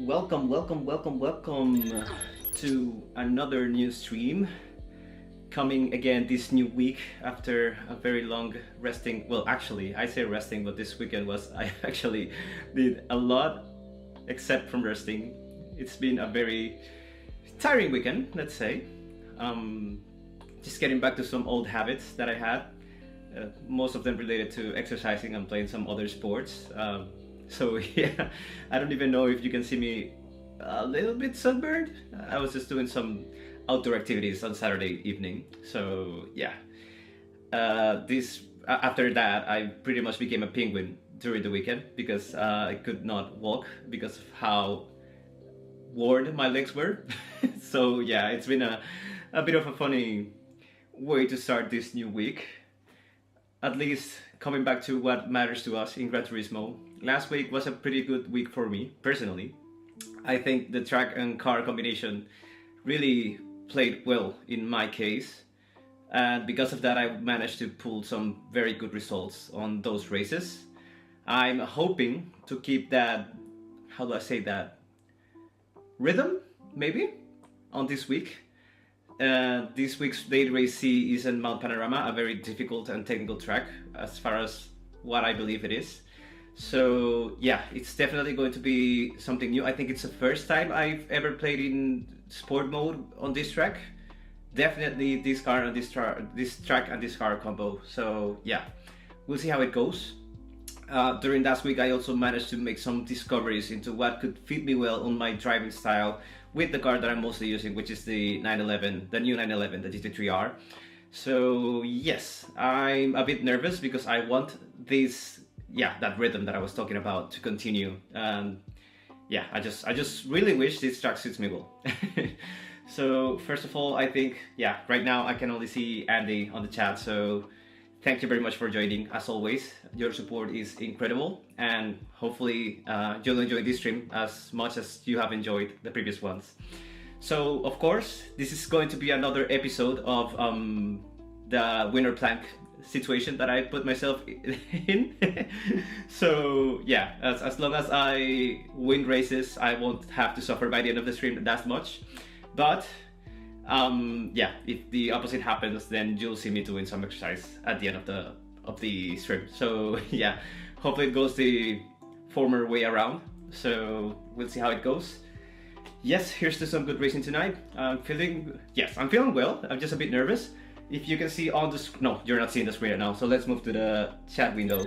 Welcome to another new stream. Coming again this new week after a very long resting. Well, actually, I say resting, but this weekend I actually did a lot except from resting. It's been a very tiring weekend, let's say. Just getting back to some old habits that I had. Most of them related to exercising and playing some other sports. So yeah, I don't even know if you can see me a little bit sunburned. I was just doing some outdoor activities on Saturday evening. So yeah, after that I pretty much became a penguin during the weekend because I could not walk because of how worn my legs were. So yeah, it's been a bit of a funny way to start this new week. At least coming back to what matters to us in Gran Turismo. Last week was a pretty good week for me, personally. I think the track and car combination really played well in my case. And because of that, I managed to pull some very good results on those races. I'm hoping to keep that, how do I say that, rhythm, maybe, on this week. This week's Date Race C is in Mount Panorama, a very difficult and technical track as far as what I believe it is. So yeah, it's definitely going to be something new. I think it's the first time I've ever played in sport mode on this track. Definitely this car and this track and this car combo. So yeah, we'll see how it goes. During last week I also managed to make some discoveries into what could fit me well on my driving style with the car that I'm mostly using, which is the 911, the new 911, the GT3R. So yes, I'm a bit nervous because I want that rhythm that I was talking about to continue. Yeah, I just really wish this track suits me well. So first of all, I think, yeah, right now I can only see Andy on the chat, so thank you very much for joining. As always, your support is incredible, and hopefully you'll enjoy this stream as much as you have enjoyed the previous ones. So of course, this is going to be another episode of the winner plank situation that I put myself in. So yeah, as long as I win races, I won't have to suffer by the end of the stream that much. But yeah, if the opposite happens, then you'll see me doing some exercise at the end of the stream. So yeah, hopefully it goes the former way around. So we'll see how it goes. Yes, here's to some good racing tonight. I'm feeling well. I'm just a bit nervous. If you can see on the no, you're not seeing the screen right now. So let's move to the chat window.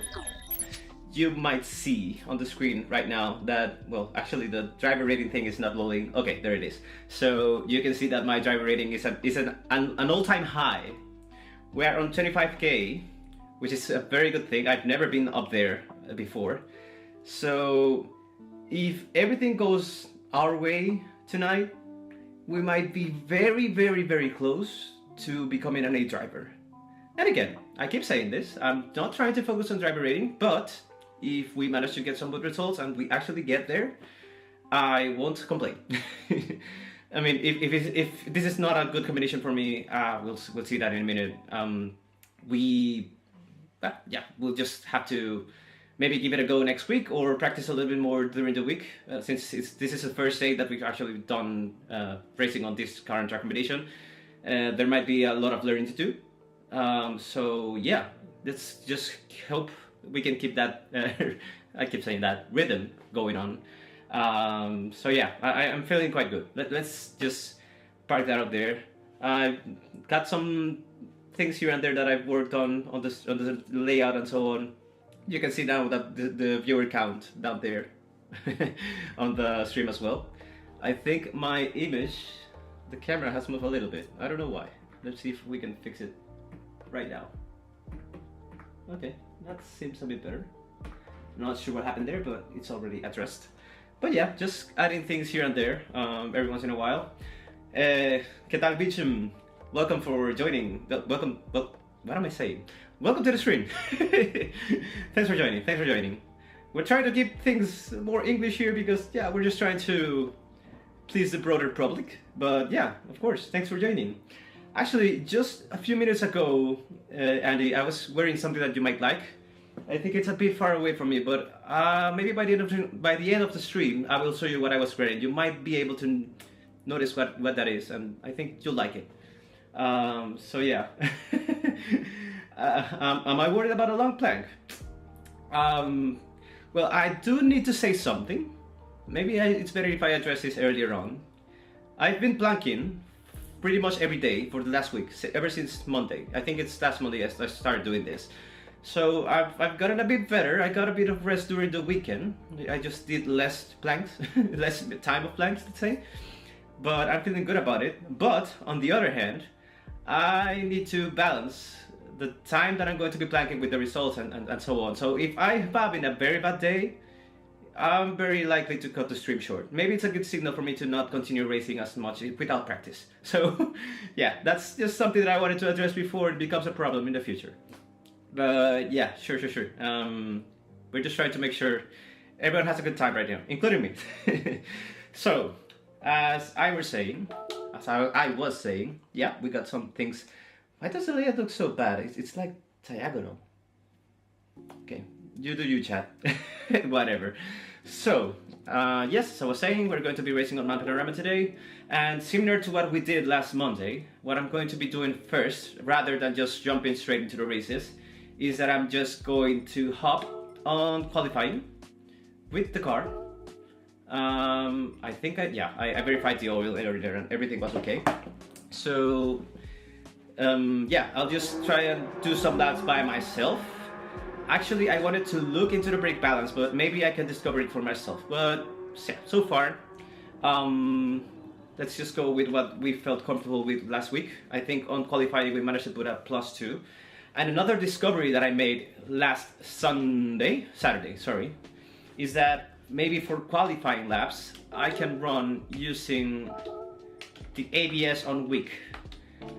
You might see on the screen right now that, well, actually the driver rating thing is not loading. Okay, there it is. So you can see that my driver rating is an all-time high. We are on 25k, which is a very good thing. I've never been up there before. So if everything goes our way tonight, we might be very, very, very close to becoming an A driver. And again, I keep saying this, I'm not trying to focus on driver rating, but if we manage to get some good results and we actually get there, I won't complain. I mean, if this is not a good combination for me, we'll see that in a minute. We'll just have to maybe give it a go next week or practice a little bit more during the week, since this is the first day that we've actually done racing on this current track combination. There might be a lot of learning to do. So yeah, let's just hope we can keep that, I keep saying that, rhythm going on. So yeah, I'm feeling quite good. Let's just park that up there. I've got some things here and there that I've worked on the layout and so on. You can see now that the viewer count down there on the stream as well. I think my image, the camera has moved a little bit. I don't know why. Let's see if we can fix it right now. Okay, that seems a bit better. Not sure what happened there, but it's already addressed. But yeah, just adding things here and there every once in a while. ¿Qué tal, Bichum? Welcome for joining. Welcome. Well, what am I saying? Welcome to the stream. Thanks for joining. We're trying to keep things more English here because yeah, we're just trying to please the broader public. But yeah, of course, thanks for joining. Actually, just a few minutes ago, Andy, I was wearing something that you might like. I think it's a bit far away from me, but maybe by the end of the stream, I will show you what I was wearing. You might be able to notice what that is, and I think you'll like it. So yeah. Am I worried about a long plank? Well, I do need to say something. Maybe it's better if I address this earlier on. I've been planking pretty much every day for the last week, ever since Monday. I think it's last Monday I started doing this. So I've gotten a bit better. I got a bit of rest during the weekend. I just did less planks, less time of planks, let's say. But I'm feeling good about it. But on the other hand, I need to balance the time that I'm going to be planking with the results and so on. So if I have been a very bad day, I'm very likely to cut the stream short. Maybe it's a good signal for me to not continue racing as much without practice. So yeah, that's just something that I wanted to address before it becomes a problem in the future. But yeah, sure. We're just trying to make sure everyone has a good time right now, including me. So, as I was saying, yeah, we got some things. Why does the layout look so bad? It's like diagonal. Okay, you do you, chat. Whatever. So, yes, as I was saying, we're going to be racing on Mount Panorama today. And similar to what we did last Monday, what I'm going to be doing first, rather than just jumping straight into the races, is that I'm just going to hop on qualifying with the car. I think I verified the oil earlier and everything was okay. So yeah, I'll just try and do some laps by myself. Actually, I wanted to look into the brake balance, but maybe I can discover it for myself. But yeah, so far, let's just go with what we felt comfortable with last week. I think on qualifying we managed to put a +2. And another discovery that I made last Saturday, sorry, is that maybe for qualifying laps, I can run using the ABS on weak,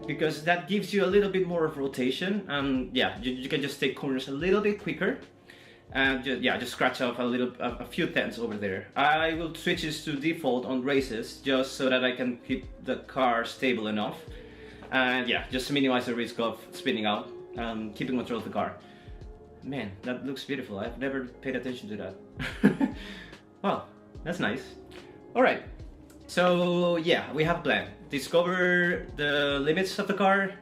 because that gives you a little bit more of rotation, and yeah, you can just take corners a little bit quicker, and just scratch off a few tenths over there. I will switch this to default on races just so that I can keep the car stable enough, and yeah, just to minimize the risk of spinning out. Keeping control of the car. Man, that looks beautiful. I've never paid attention to that. Wow, that's nice. Alright, so yeah, we have a plan. Discover the limits of the car,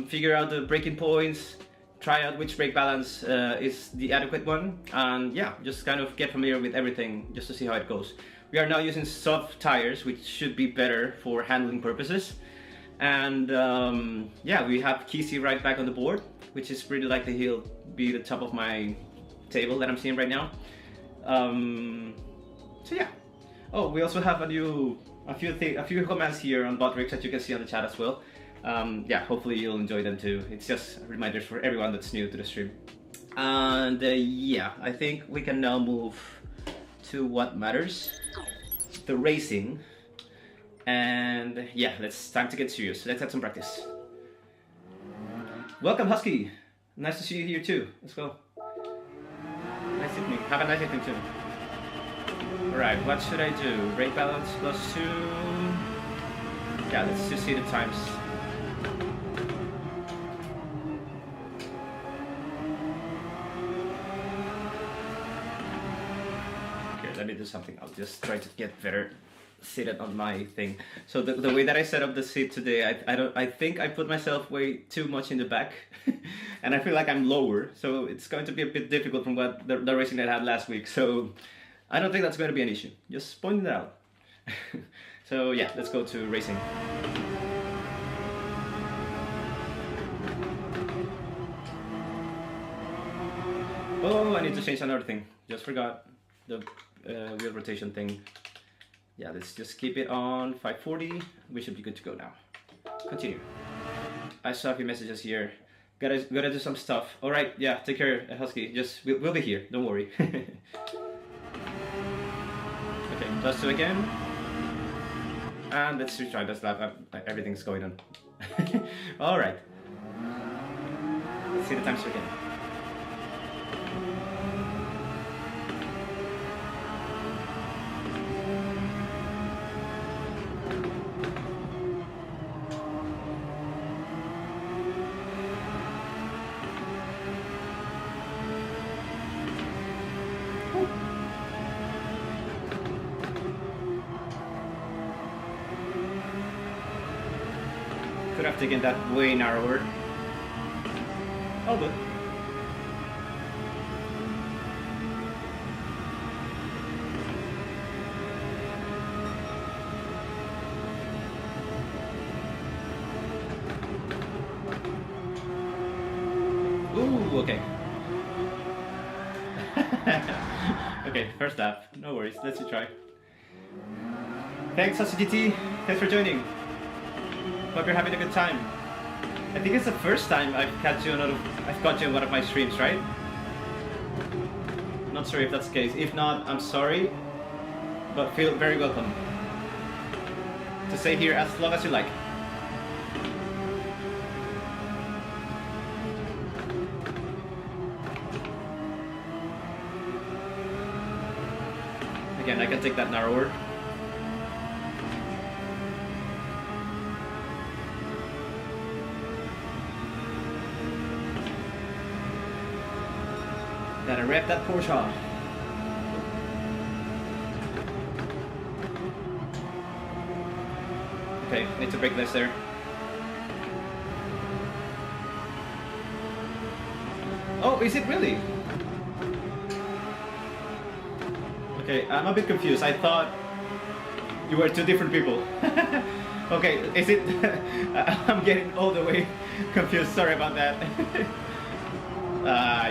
figure out the braking points, try out which brake balance is the adequate one, and yeah, just kind of get familiar with everything just to see how it goes. We are now using soft tires, which should be better for handling purposes. And yeah, we have Kesey right back on the board, which is pretty likely he'll be the top of my table that I'm seeing right now. So yeah. Oh, we also have a few comments here on Botrix that you can see on the chat as well. Yeah, hopefully you'll enjoy them too. It's just reminders for everyone that's new to the stream. And yeah, I think we can now move to what matters, the racing. And yeah, it's time to get serious. Let's have some practice. Welcome, Husky. Nice to see you here too. Let's go. Nice evening. Have a nice evening too. Alright, what should I do? Brake balance +2. Yeah, let's just see the times. Here, let me do something. I'll just try to get better seated on my thing. So the way that I set up the seat today, I think I put myself way too much in the back, and I feel like I'm lower. So it's going to be a bit difficult from what the racing that I had last week. So I don't think that's going to be an issue. Just pointing it out. So yeah, let's go to racing. Oh, I need to change another thing. Just forgot the wheel rotation thing. Yeah, let's just keep it on 540. We should be good to go now. Continue. I saw a few messages here. Gotta do some stuff. All right, yeah, take care, Husky. Just we'll be here. Don't worry. Okay, +2 again. And let's retry this lap. Everything's going on. All right. Let's see the times again. Could have taken that way narrower. Oh, good. Ooh, okay. Okay, first lap. No worries, let's try. Thanks, SGT. Thanks for joining. Hope you're having a good time. I think it's the first time I've caught you in one of my streams, right? Not sure if that's the case. If not, I'm sorry, but feel very welcome to stay here as long as you like. Again, I can take that narrower. Gotta wrap that Powershot. Okay, need to brake less there. Oh, is it really? Okay, I'm a bit confused. I thought you were two different people. Okay, is it? I'm getting all the way confused. Sorry about that.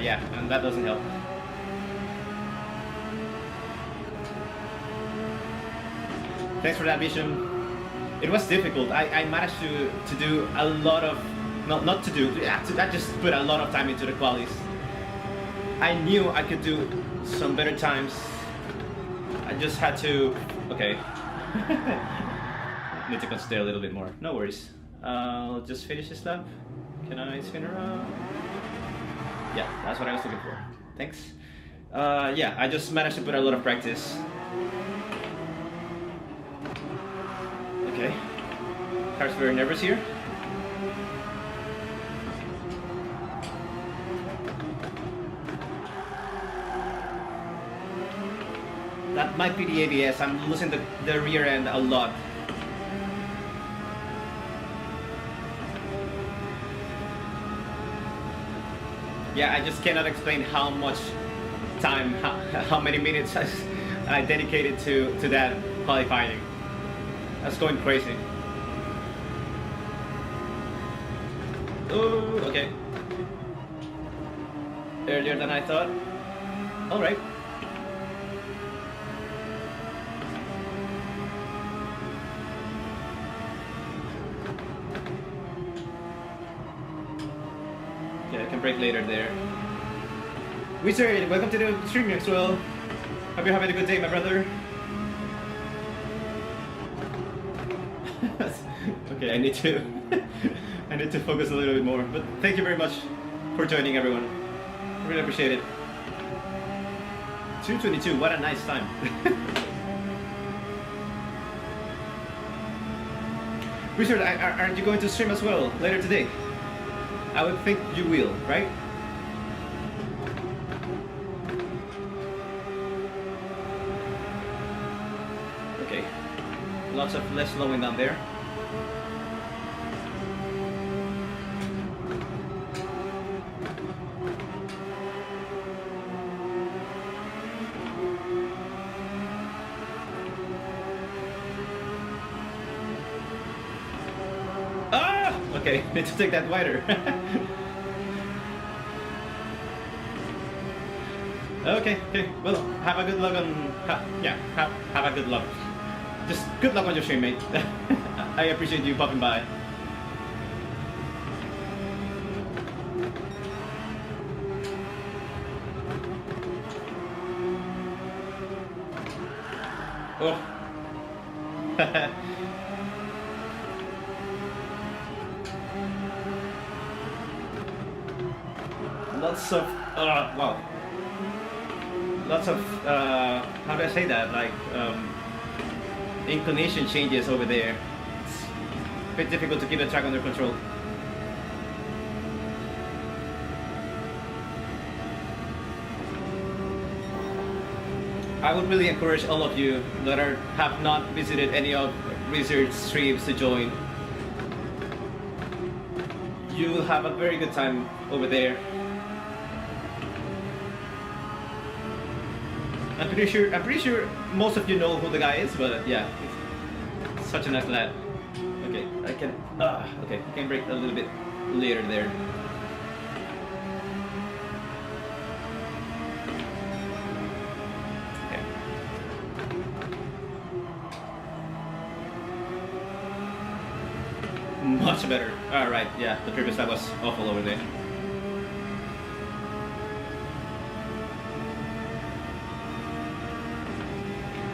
Yeah, and that doesn't help. Thanks for that, Vision. It was difficult. I managed to do a lot of, I just put a lot of time into the qualies. I knew I could do some better times. I just had to, okay. Need to consider a little bit more. No worries. I'll just finish this lap. Can I spin around? Yeah, that's what I was looking for. Thanks. Yeah, I just managed to put a lot of practice. Okay. Car's very nervous here. That might be the ABS. I'm losing the rear end a lot. Yeah, I just cannot explain how much time, how many minutes I dedicated to that qualifying. That's going crazy. Oh, okay. Earlier than I thought. All right. Okay, I can brake later there. Wizard, welcome to the stream as well. Hope you're having a good day, my brother. Okay, I need to focus a little bit more. But thank you very much for joining, everyone. I really appreciate it. 2:22, what a nice time. Richard, aren't you going to stream as well later today? I would think you will, right? Okay, lots of less slowing down there. Okay, need to take that wider. Okay, well, have a good luck on, have a good luck. Just good luck on your stream, mate. I appreciate you popping by. Oh. Lots of, wow. Lots of, how do I say that? Like, inclination changes over there. It's a bit difficult to keep the track under control. I would really encourage all of you that have not visited any of Wizard's streams to join. you will have a very good time over there. I'm pretty sure most of you know who the guy is, but yeah, he's such a nice lad. Okay, I can brake a little bit later there. Okay. Much better. Alright, yeah, the previous lap was awful over there.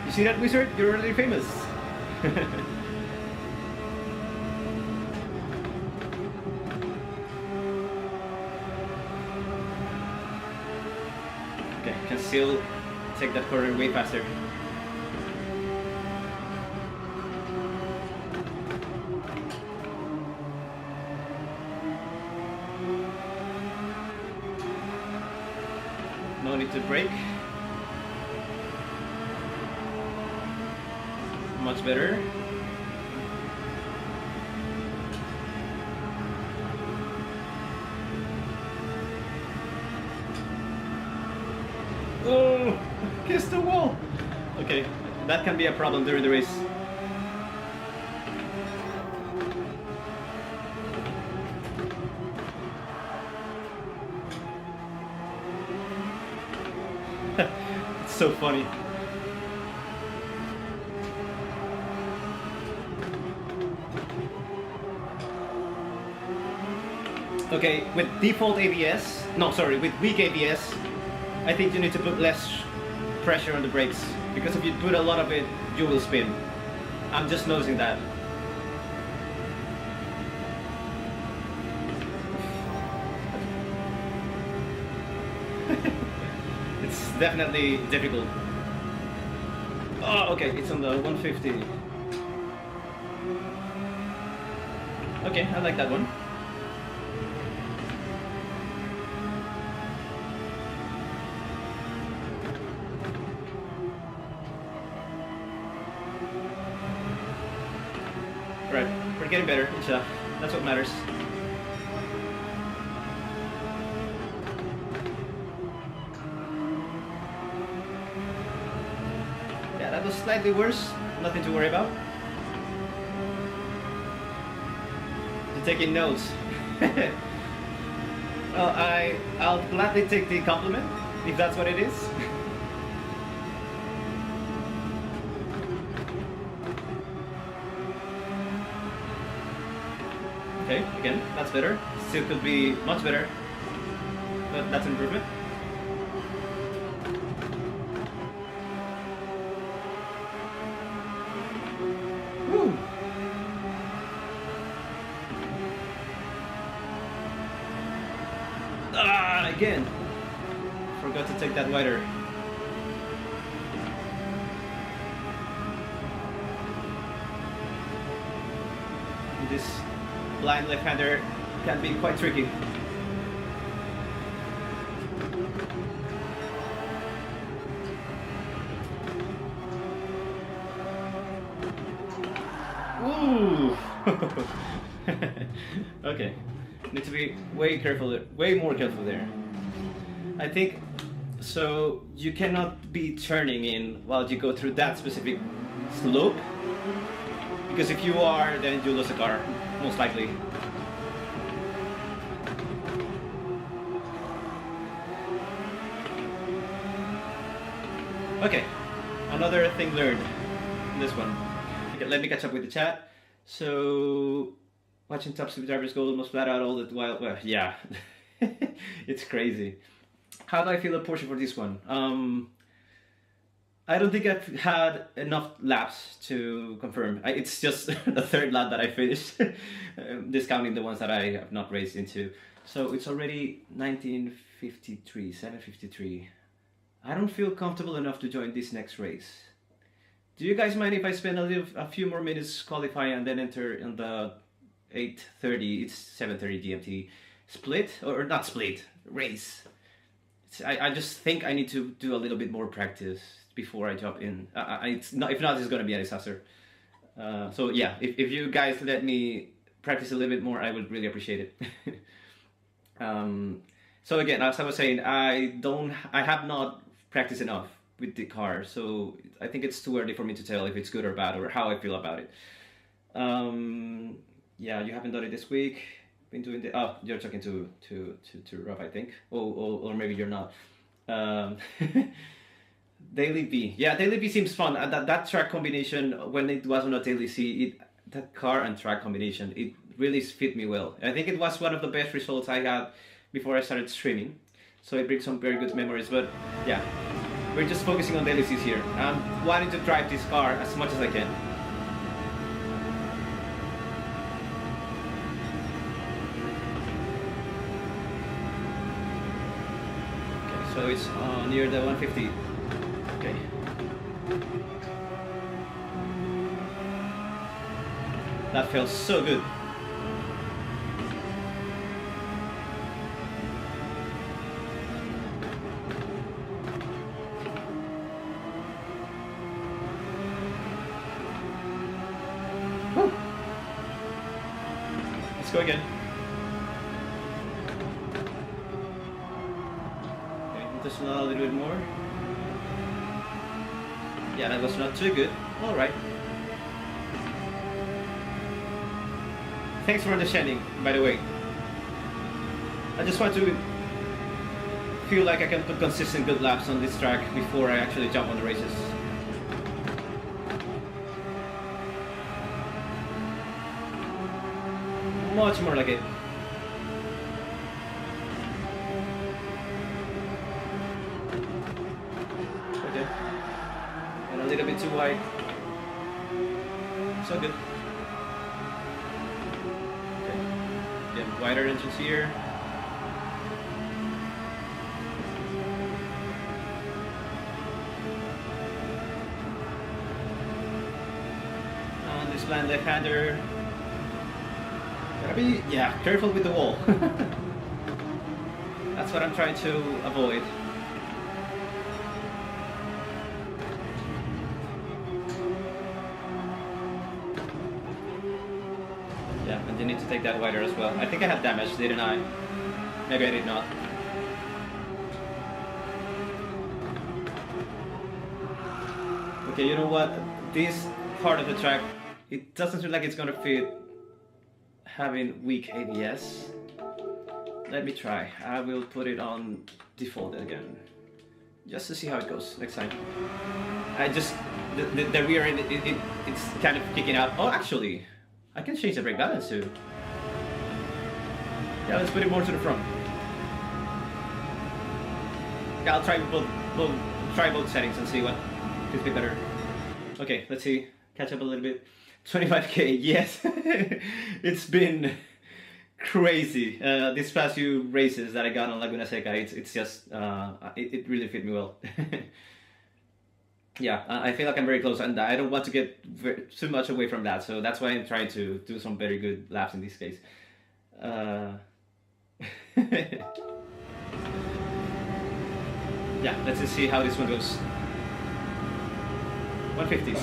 You see that, Wizard? You're really famous. Okay, can still take that corner way faster. No need to brake. Much better. Oh, kiss the wall. Okay, that can be a problem during the race. It's so funny. Okay, with default ABS, no sorry, with weak ABS, I think you need to put less pressure on the brakes, because if you put a lot of it, you will spin. I'm just noticing that. It's definitely difficult. Oh, okay, it's on the 150. Okay, I like that one. Right, we're getting better, that's what matters. Yeah, that was slightly worse, nothing to worry about. You're taking notes. Well, I'll gladly take the compliment, if that's what it is. Okay, again, that's better. Still could be much better, but that's an improvement. Woo! Ah, again! Forgot to take that wider. This blind left-hander can be quite tricky. Ooh! Okay, need to be way careful, way more careful there. I think so. You cannot be turning in while you go through that specific slope, because if you are, then you lose the car. Most likely. Okay, another thing learned in this one. Okay, let me catch up with the chat. So, watching top speed drivers go almost flat out all the while. Well, yeah, it's crazy. How do I feel at Porsche for this one? I don't think I've had enough laps to confirm. It's just the third lap that I finished, discounting the ones that I have not raced into. So it's already 1953, 7:53. I don't feel comfortable enough to join this next race. Do you guys mind if I spend a few more minutes qualifying and then enter in the 8:30, it's 7:30 GMT split, or not split, race? I just think I need to do a little bit more practice before I jump in. It's not, if not, it's going to be a disaster. So yeah, if you guys let me practice a little bit more, I would really appreciate it. So again, as I was saying, I have not practiced enough with the car, so I think it's too early for me to tell if it's good or bad or how I feel about it. Yeah, you haven't done it this week. Been doing the you're talking to Rob, I think, or maybe you're not. Daily B, yeah, Daily B seems fun. That track combination when it was on a Daily C, that car and track combination, it really fit me well. I think it was one of the best results I had before I started streaming, so it brings some very good memories. But yeah, we're just focusing on Daily C's here. I'm wanting to drive this car as much as I can. Okay, so it's near the 150. Okay. That feels so good. Woo. Let's go again. Okay, just a little bit more. Yeah, that was not too good. All right. Thanks for understanding, by the way. I just want to feel like I can put consistent good laps on this track before I actually jump on the races. Much more like it. Okay. And a little bit too wide. So good. Wider entrance here. On this land left-hander. Gotta be, yeah, careful with the wall. That's what I'm trying to avoid. And you need to take that wider as well. I think I had damage, didn't I? Maybe I did not. Okay, you know what? This part of the track, it doesn't feel like it's gonna fit having weak ABS. Let me try. I will put it on default again, just to see how it goes next time. I just the rear end, it's kind of kicking out. Oh, actually, I can change the brake balance too. Yeah, let's put it more to the front. Yeah, I'll try both settings and see what fits me better. Okay, let's see. Catch up a little bit. 25k, yes. It's been crazy. These past few races that I got on Laguna Seca, it's just it really fit me well. Yeah, I feel like I'm very close, and I don't want to get too much away from that, so that's why I'm trying to do some very good laps in this case. Yeah, let's just see how this one goes. 150s.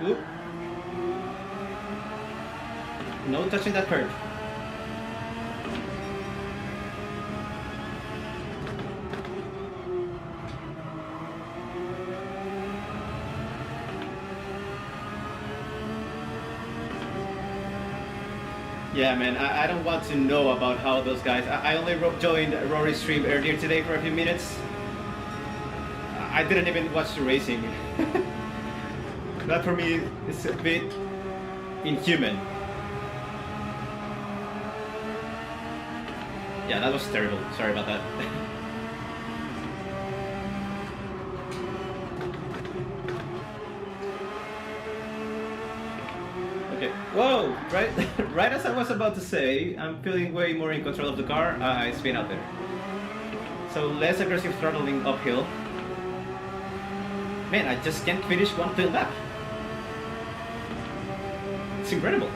Oop. No touching that curve. Yeah, man, I don't want to know about how those guys... I only joined Rory's stream earlier today for a few minutes. I didn't even watch the racing. That for me is a bit inhuman. Yeah, that was terrible. Sorry about that. Okay. Whoa! Right as I was about to say, I'm feeling way more in control of the car. I spin out there. So less aggressive throttling uphill. Man, I just can't finish one field lap. It's incredible.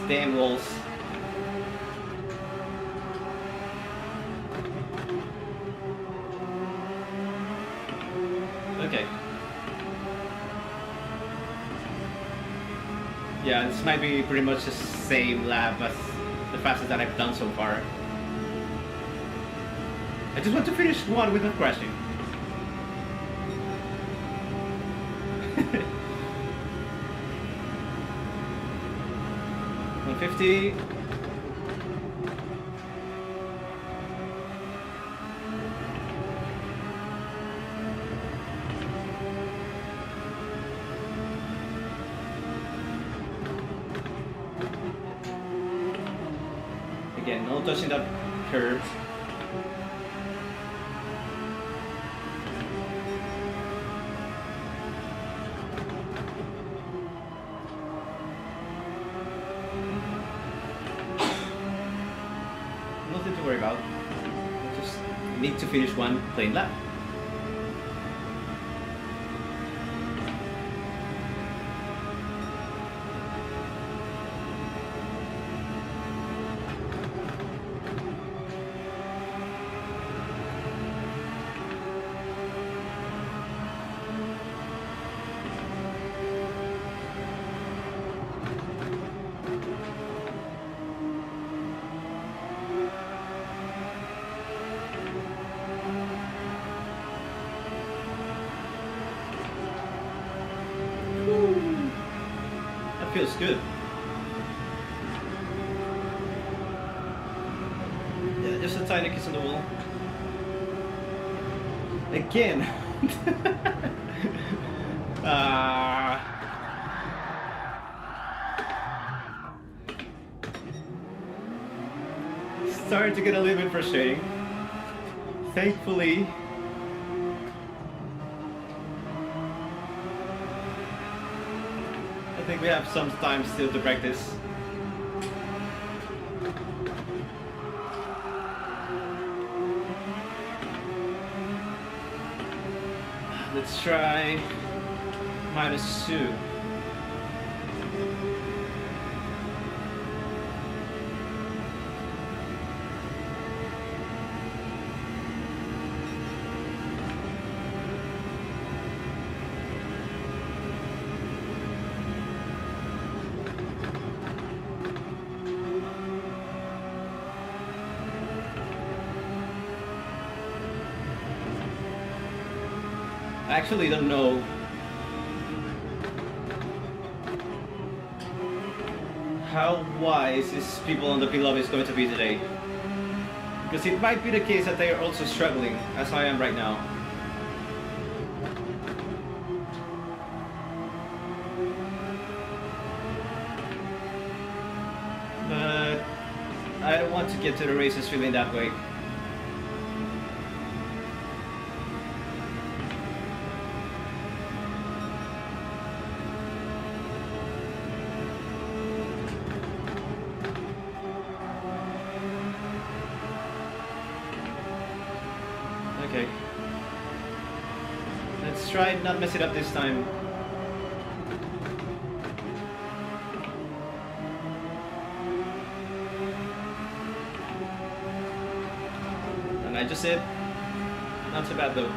damn walls. Okay. Yeah, this might be pretty much the same lap as the fastest that I've done so far. I just want to finish one without crashing. 150. Again, no touching that curve. Nothing to worry about. Just need to finish one plain lap. Feels good. Yeah, just a tiny kiss on the wall. Again. Starting to get a little bit frustrating. Thankfully, I think we have some time still to practice. Let's try -2. I actually don't know how wise these people on the pit lobby is going to be today, because it might be the case that they are also struggling as I am right now. But I don't want to get to the races feeling that way. Okay. Let's try and not mess it up this time. And I just said, not so bad though.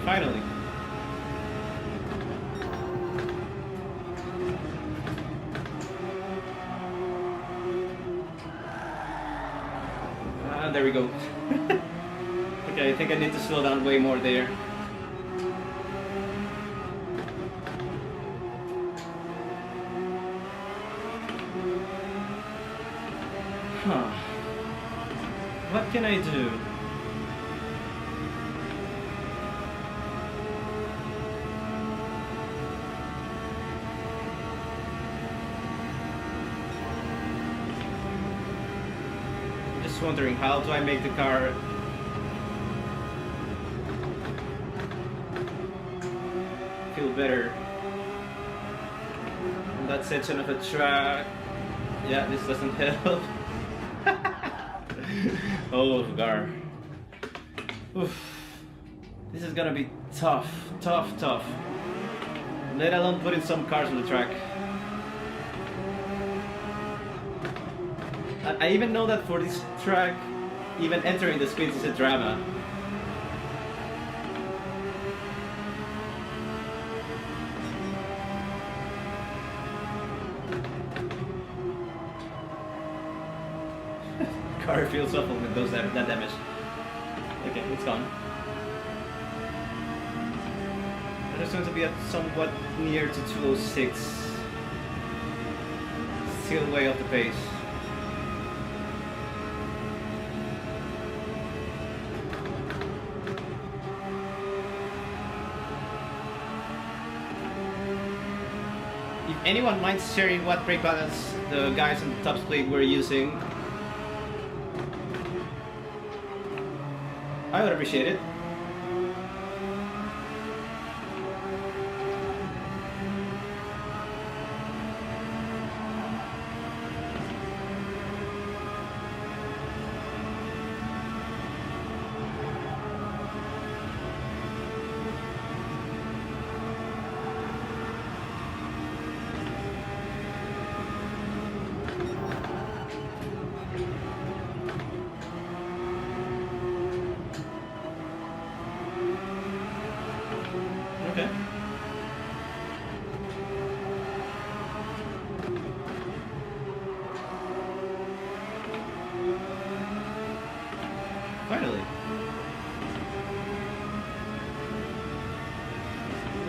Finally. There we go. Okay, I think I need to slow down way more there. Huh. What can I do? Wondering, how do I make the car feel better on that section of a track? Yeah, this doesn't help. Oh, Gar. Oof. This is gonna be tough, tough, tough. Let alone putting some cars on the track. I even know that for this track, even entering the speeds is a drama. Car feels awful with those that damage. Okay, it's gone. And it's going to be at somewhat near to 206. Still way off the pace. If anyone minds sharing what brake balance the guys on the top split were using, I would appreciate it. Okay. Finally.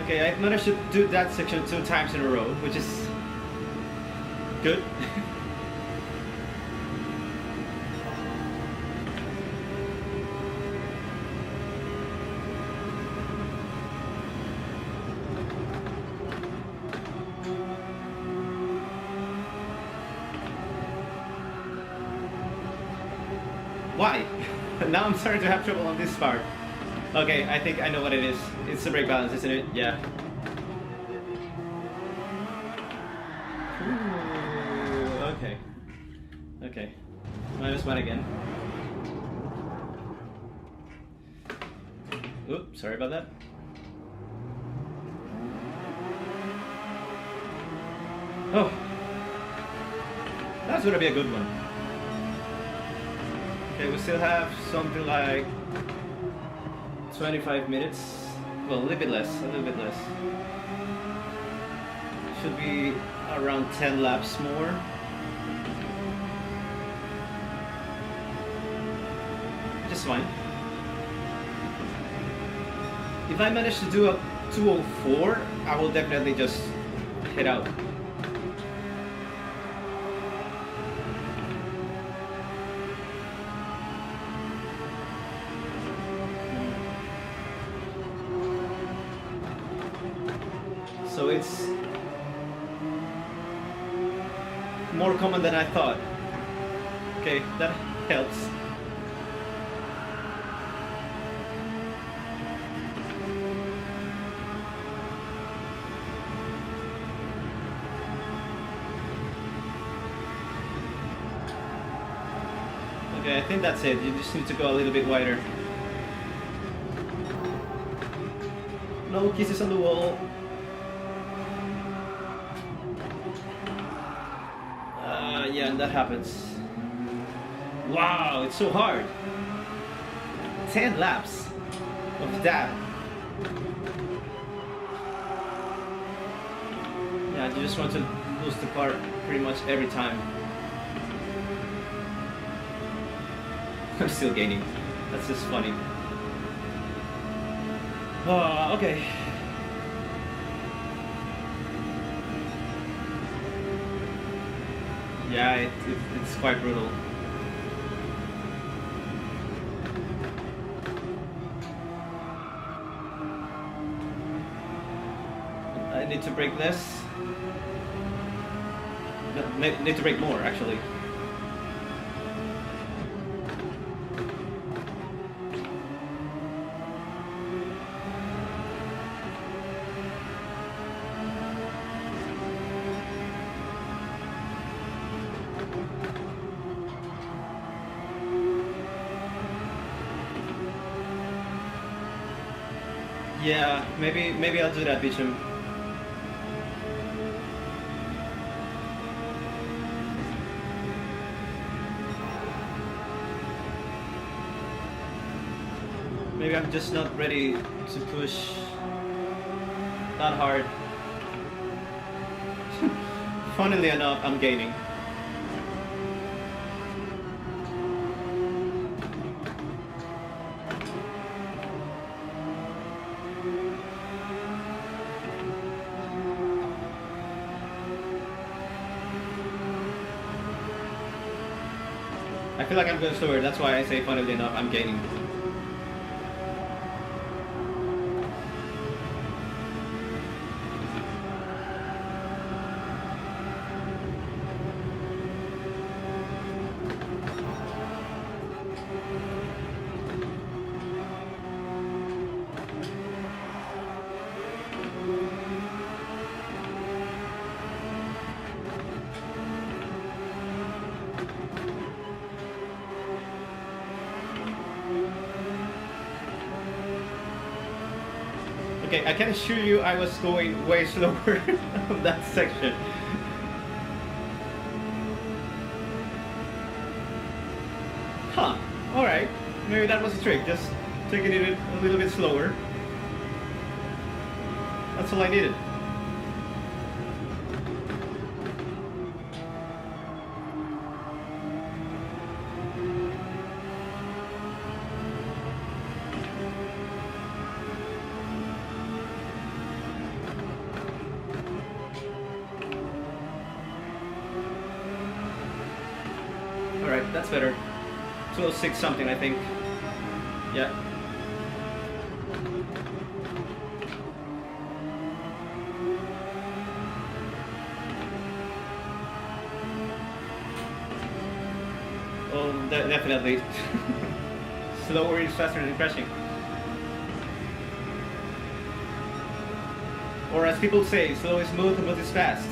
Okay, I've managed to do that section 2 times in a row, which is good. Why? Now I'm starting to have trouble on this part. Okay, I think I know what it is. It's the brake balance, isn't it? Yeah. Ooh, okay. Okay. -1 again. Oops, sorry about that. Oh. That's gonna be a good one. Okay, we still have something like 25 minutes. Well, a little bit less, a little bit less. Should be around 10 laps more. Just fine. If I manage to do a 204, I will definitely just head out. So it's more common than I thought. Okay, that helps. Okay, I think that's it. You just need to go a little bit wider. No kisses on the wall. Yeah, and that happens. Wow, it's so hard. 10 laps of that. Yeah, you just want to lose the car pretty much every time. I'm still gaining. That's just funny. Okay. Yeah, it's quite brutal. I need to brake less. No, need to brake more, actually. Yeah, maybe I'll do that, Bichum. Maybe I'm just not ready to push that hard. Funnily enough, I'm gaining. I feel like I'm going slower, that's why I say funnily enough, I'm gaining. Okay, I can assure you I was going way slower on that section. Huh, alright. Maybe that was a trick, just taking it a little bit slower. That's all I needed. Alright, that's better. 206 something, I think. Yeah. Oh, definitely. Slower is faster than crashing. Or as people say, slow is smooth, smooth is fast.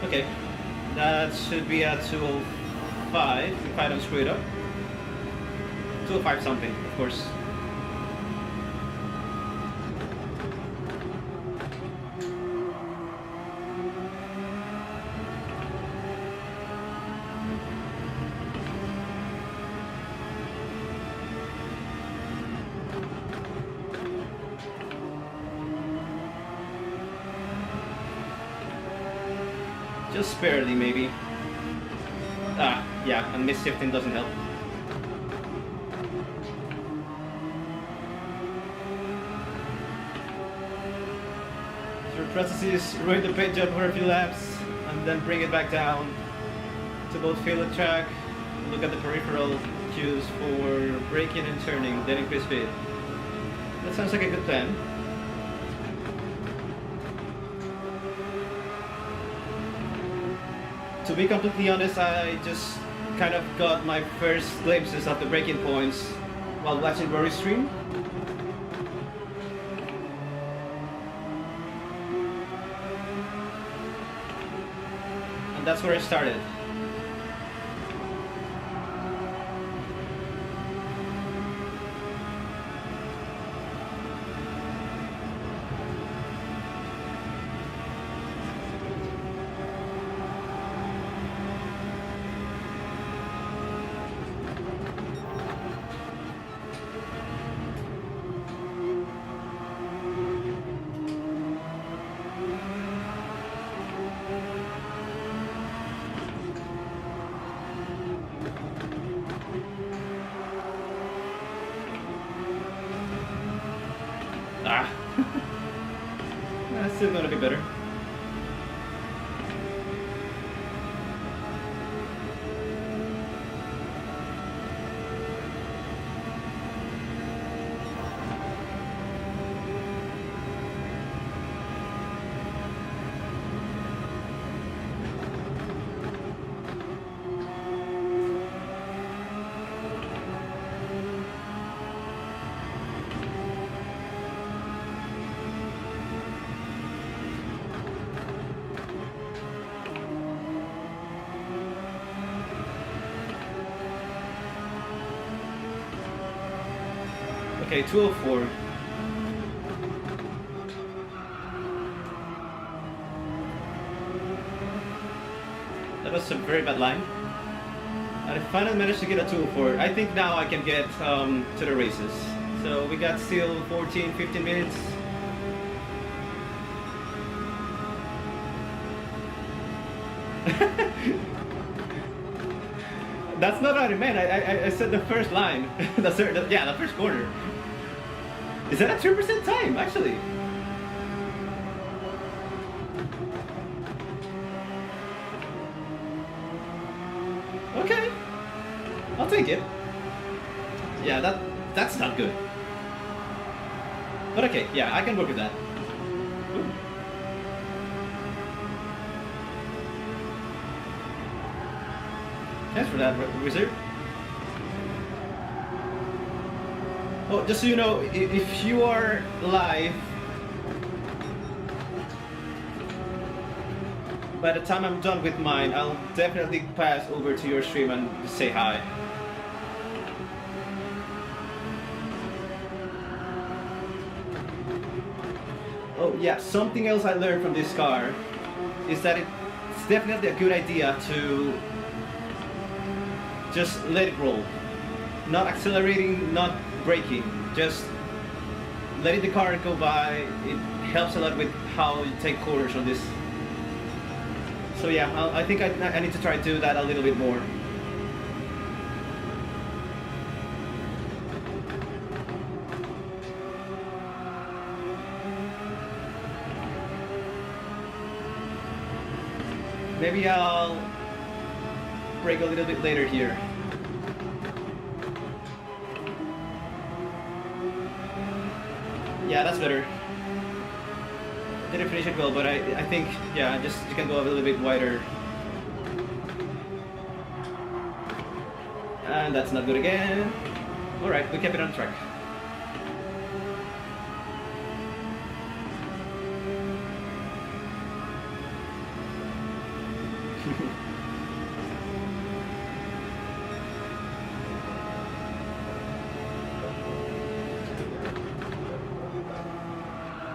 Okay, that should be at 205 if I don't screw it up. 205 something, of course. Just barely, maybe. Ah, yeah, and misshifting doesn't help. So processes ruin the paint job for a few laps, and then bring it back down to both feel the track, look at the peripheral cues for braking and turning, then increase speed. That sounds like a good plan. To be completely honest, I just kind of got my first glimpses of the braking points while watching Rory's stream. And that's where I started. still gonna be better. Okay, 204. That was a very bad line. And I finally managed to get a 204. I think now I can get to the races. So we got still 14, 15 minutes. That's not what I meant. I said the first line. the first corner. Is that a 2% time, actually? Okay. I'll take it. Yeah, that's not good. But okay, yeah, I can work with that. Ooh. Thanks for that, Wizard. Oh, just so you know, if you are live, by the time I'm done with mine, I'll definitely pass over to your stream and say hi. Oh yeah, something else I learned from this car is that it's definitely a good idea to just let it roll. Not accelerating, not braking, just letting the car go by. It helps a lot with how you take corners on this. So yeah, I think I need to try to do that a little bit more. Maybe I'll brake a little bit later here. Yeah, that's better. Didn't finish it well, but I think, yeah, just you can go a little bit wider. And that's not good again. Alright, we kept it on track.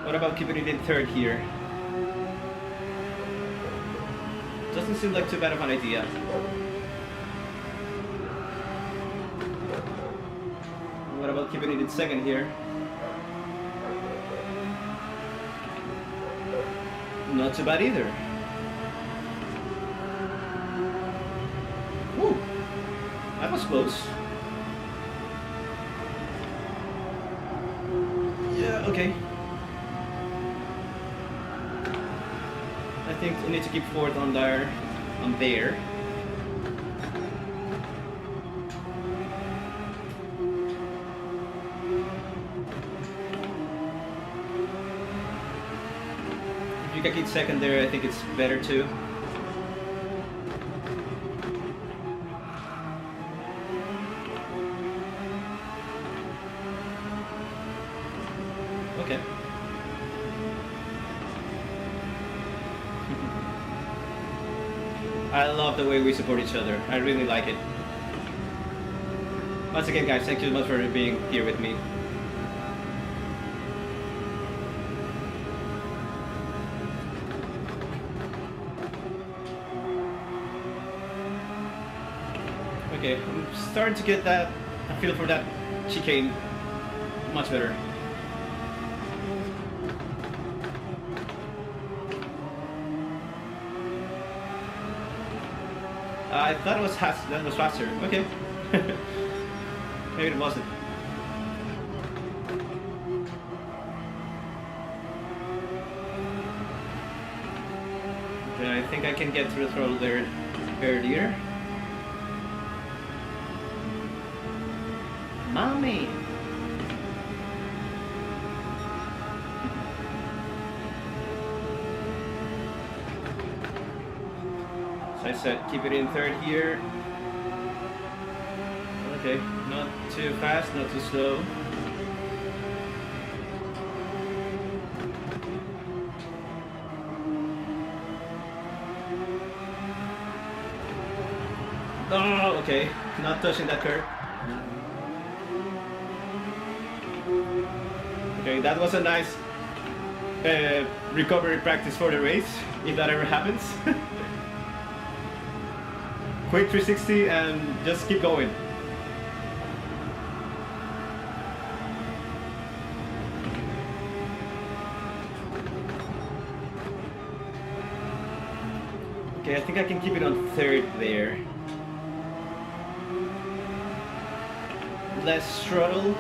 What about keeping it in third here? Doesn't seem like too bad of an idea. What about keeping it in second here? Not too bad either. Woo! That was close. Yeah, okay. I think we need to keep fourth on there. If you can keep second there, I think it's better too. Okay. I love the way we support each other. I really like it. Once again, guys, thank you so much for being here with me. Okay, I'm starting to get that a feel for that chicane much better. I thought it was that was faster. Okay. Maybe it wasn't. think I can get through the throttle there earlier. Mommy! So I said keep it in third here. Okay, not too fast, not too slow. Oh, okay, not touching that curve. Okay, that was a nice recovery practice for the race, if that ever happens. Quick 360 and just keep going. Okay, I think I can keep it on third there. Less throttle.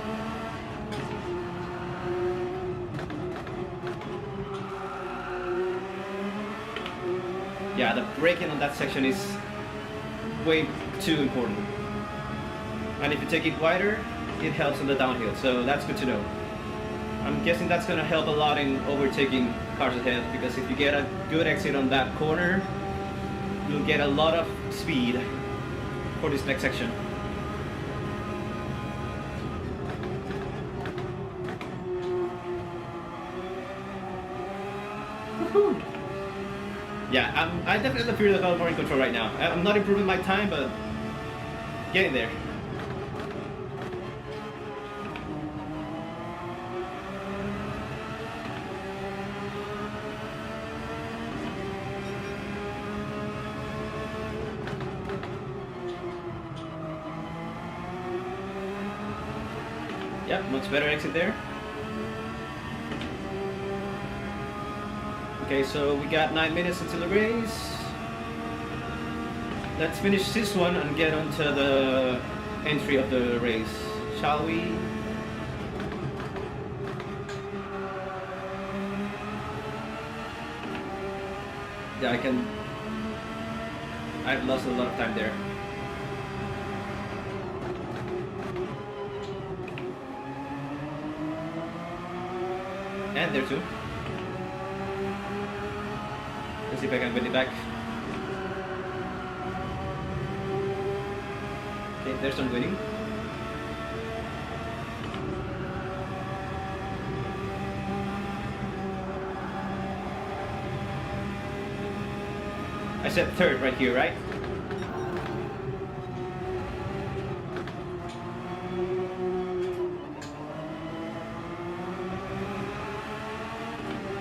Yeah, the braking on that section is way too important. And if you take it wider, it helps on the downhill, so that's good to know. I'm guessing that's gonna help a lot in overtaking cars ahead, because if you get a good exit on that corner, you'll get a lot of speed for this next section. Woohoo! Yeah, I definitely feel a lot more in control right now. I'm not improving my time, but getting there. Yep, much better exit there. Okay, so we got 9 minutes until the race. Let's finish this one and get onto the entry of the race, shall we? Yeah, I've lost a lot of time there. And there too. Let's see if I can win it back. Okay, there's some winning. I said third right here, right?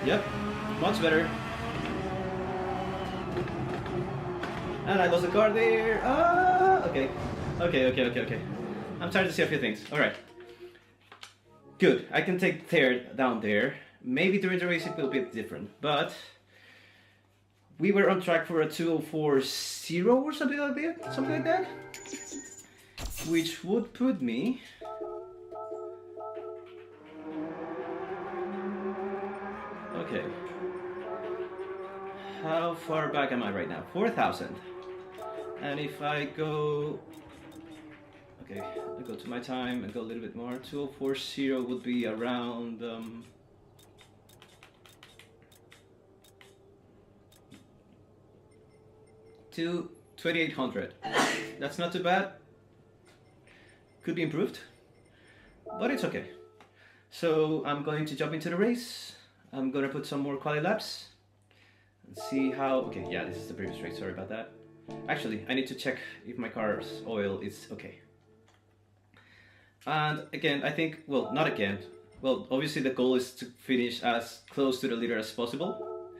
Yep, much better. And I lost the car there. Ah, okay. Okay. I'm starting to see a few things. Alright. Good. I can take third down there. Maybe during the race it will be different, but we were on track for a 204.0 or something like that. Which would put me okay. How far back am I right now? 4,000. And if I go... Okay, I go to my time and go a little bit more. 204.0 would be around... 2,800. That's not too bad. Could be improved, but it's okay. So I'm going to jump into the race. I'm gonna put some more quali laps and see how... Okay, yeah, this is the previous race, sorry about that. Actually, I need to check if my car's oil is okay. And again, I think, well, not again. Well, obviously the goal is to finish as close to the leader as possible.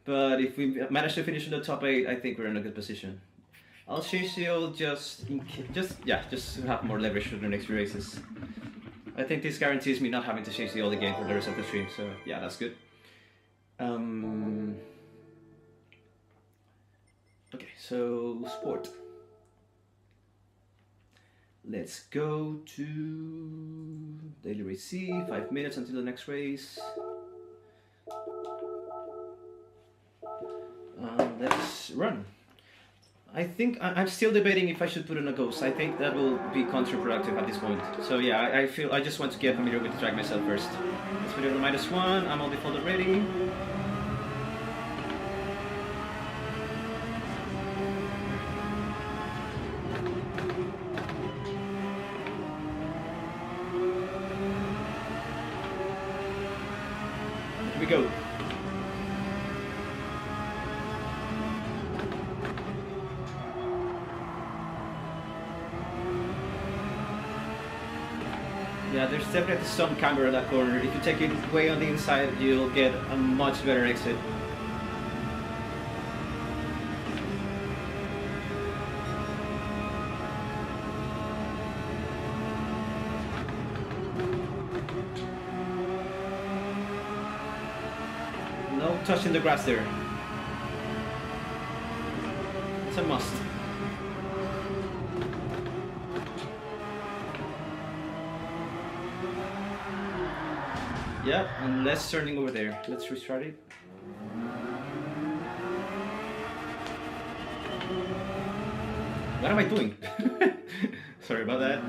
But if we manage to finish in the top 8, I think we're in a good position. I'll change the oil just to have more leverage for the next few races. I think this guarantees me not having to change the oil again for the rest of the stream, so yeah, that's good. Okay, so sport. Let's go to daily race C, 5 minutes until the next race. Let's run. I think I'm still debating if I should put in a ghost. I think that will be counterproductive at this point. So yeah, I feel I just want to get familiar with the track myself first. Let's put it on -1. I'm all defaulted ready. Here we go. Yeah, there's definitely some camber in that corner. If you take it way on the inside, you'll get a much better exit. No touching the grass there. It's a must. Yeah, and less turning over there. Let's restart it. What am I doing? Sorry about that.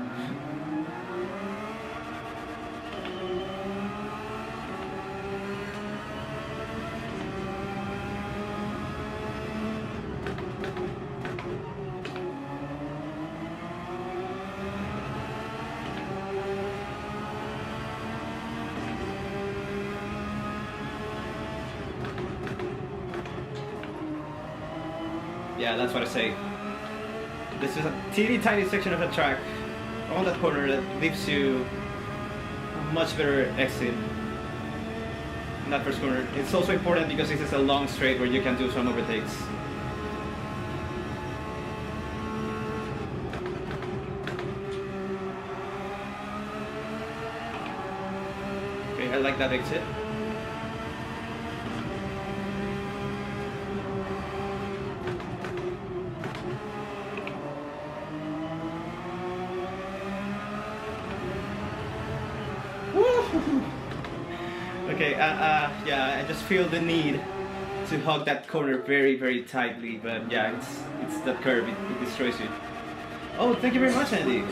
Yeah, that's what I say. This is a teeny tiny section of the track on that corner that gives you a much better exit in that first corner. It's also important because this is a long straight where you can do some overtakes. Okay, I like that exit. Okay, yeah, I just feel the need to hug that corner very, very tightly, but yeah, it's that curve, it destroys you. Oh, thank you very much, Andy.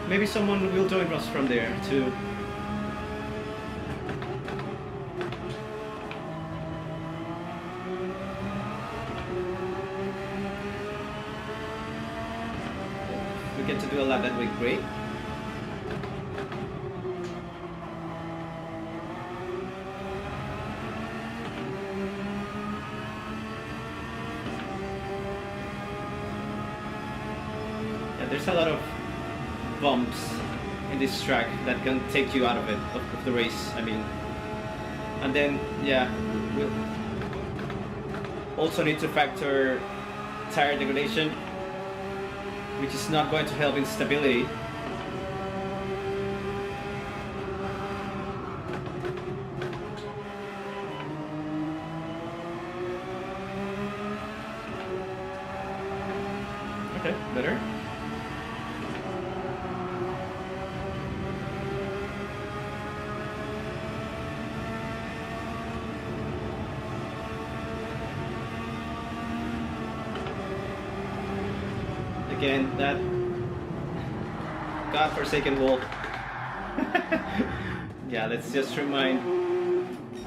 Maybe someone will join us from there too. We get to do a lap that way, great. There's a lot of bumps in this track that can take you out of it, of the race, I mean. And then, yeah, we'll also need to factor tire degradation, which is not going to help in stability. Okay, better. Again, that godforsaken wall. Yeah, let's just remind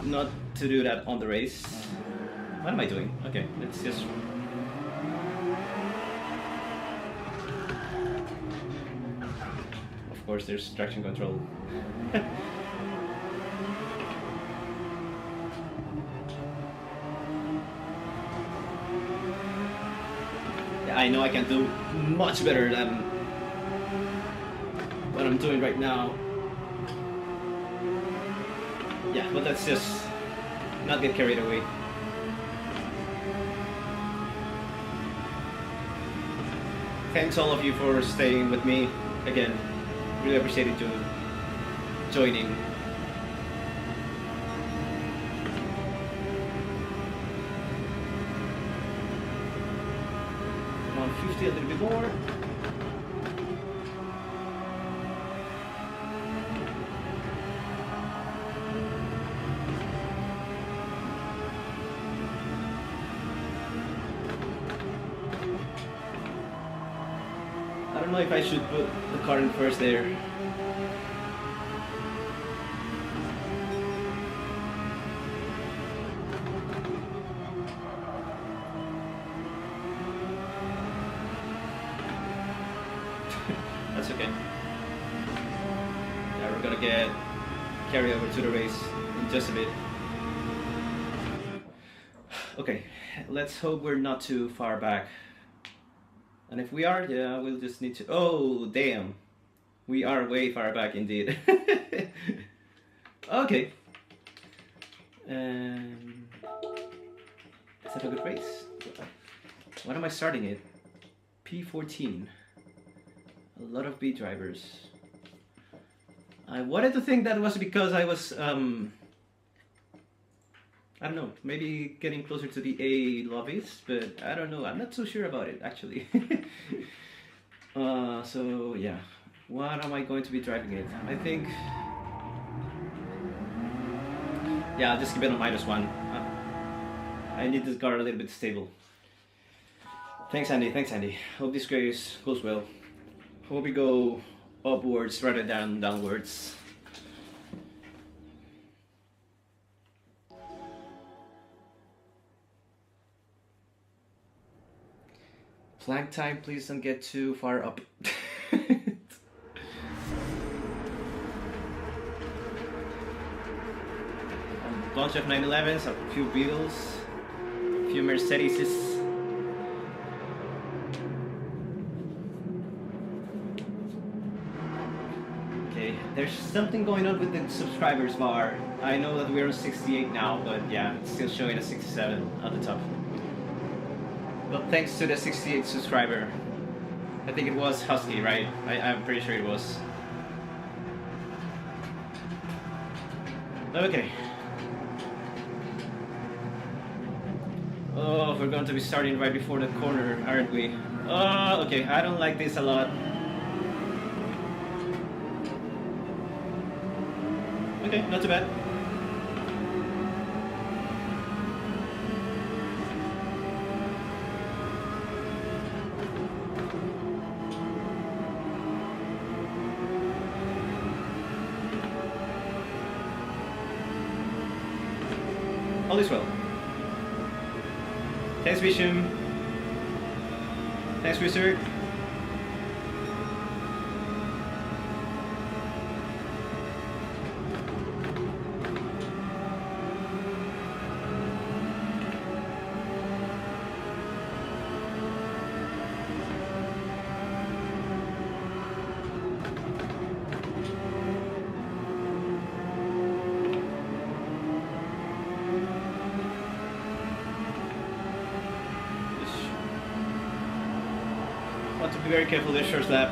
not to do that on the race. What am I doing? Okay, let's just... Of course, there's traction control. I know I can do much better than what I'm doing right now. Yeah, but let's just not get carried away. Thanks all of you for staying with me. Again, really appreciate you joining. 150, a little bit more. don't know if I should put the car in first there. That's okay. Yeah, we're gonna get carry over to the race in just a bit. Okay, let's hope we're not too far back. And if we are, yeah, we'll just need to... Oh, damn. We are way far back indeed. Okay. Let's have a good race. What am I starting it? P14. A lot of B drivers. I wanted to think that was because I was, I don't know, maybe getting closer to the A lobbies, but I don't know, I'm not so sure about it actually. So yeah, what am I going to be driving it? I think, yeah, I'll just keep it on -1. I need this car a little bit stable. Thanks Andy, thanks Andy. Hope this race goes well. Hope we go upwards rather than downwards. Flag time, please don't get too far up. A bunch of 911s, a few Beetles, a few Mercedeses. Okay, there's something going on with the subscribers bar. I know that we're on 68 now, but yeah, it's still showing a 67 at the top. But thanks to the 68 subscriber. I think it was Husky, right? I'm pretty sure it was. Okay. Oh, we're going to be starting right before the corner, aren't we? Oh, okay, I don't like this a lot. Okay, not too bad. All is well. Thanks, Bisham. Thanks, Wizard. Want to be very careful this first lap.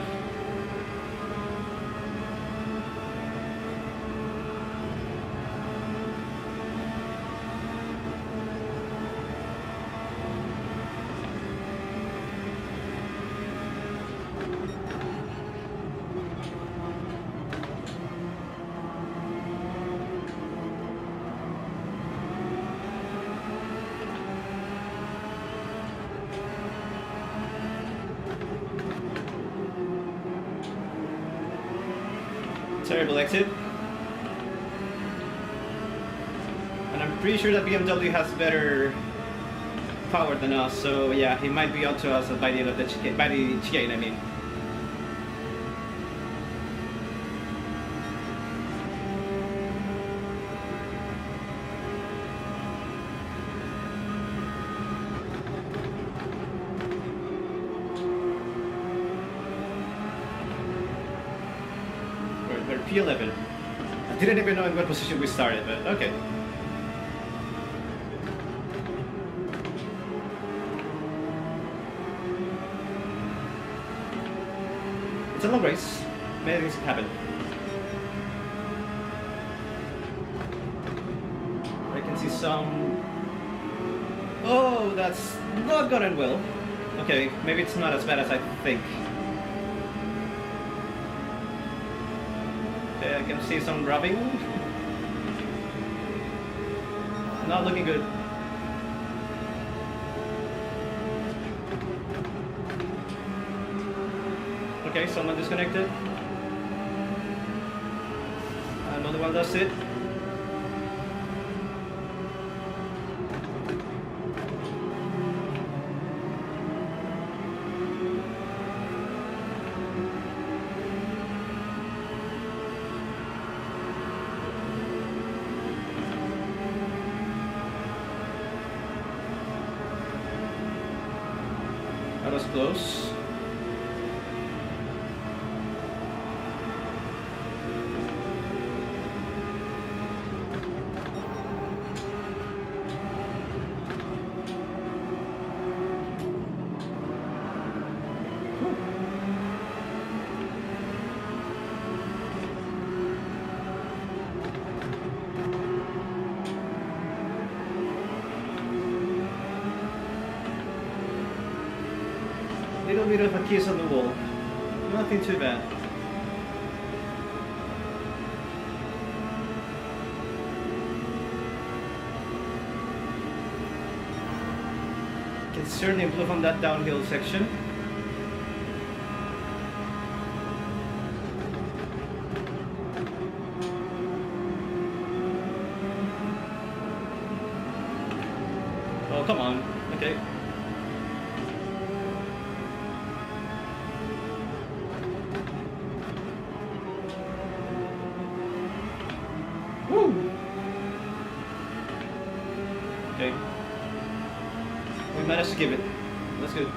Terrible exit. And I'm pretty sure that BMW has better power than us, so yeah, he might be onto us by the end of the chicane, I mean. P11. I didn't even know in what position we started, but okay. It's a long race. Many things can happen. I can see some... Oh, that's not gone well. Okay, maybe it's not as bad as I think. I can see some rubbing. Not looking good. Okay, someone disconnected. Another one does it. That was close. Little bit of a kiss on the wall. Nothing too bad. Can certainly improve on that downhill section. Oh, come on. Okay. Okay. We managed to give it. That's good.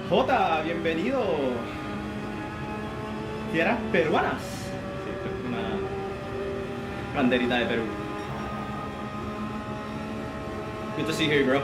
Jota, bienvenido. Tierras peruanas. Sí, una banderita de Perú. Good to see you, bro.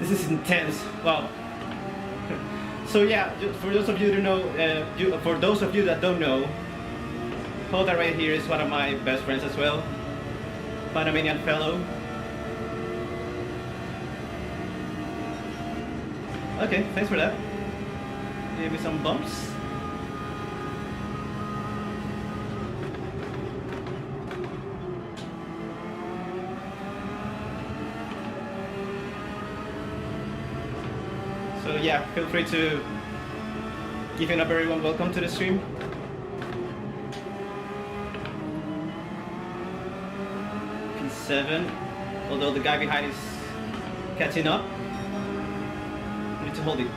This is intense. Wow. So yeah, for those of you to know, for those of you that don't know, Jota right here is one of my best friends as well, Panamanian fellow. Okay, thanks for that. Gave me some bumps. So yeah, feel free to give him a very warm welcome to the stream. P7, although the guy behind is catching up. I need to hold it.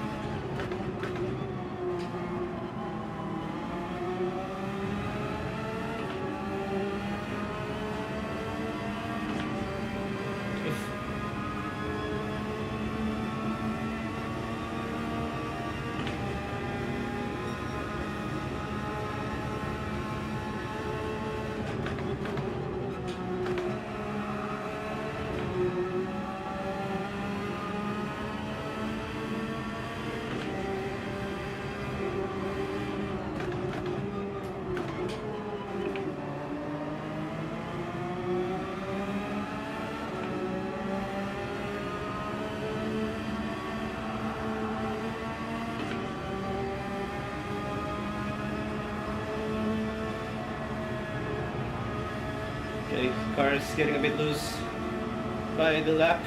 Okay, car is getting a bit loose by the lap.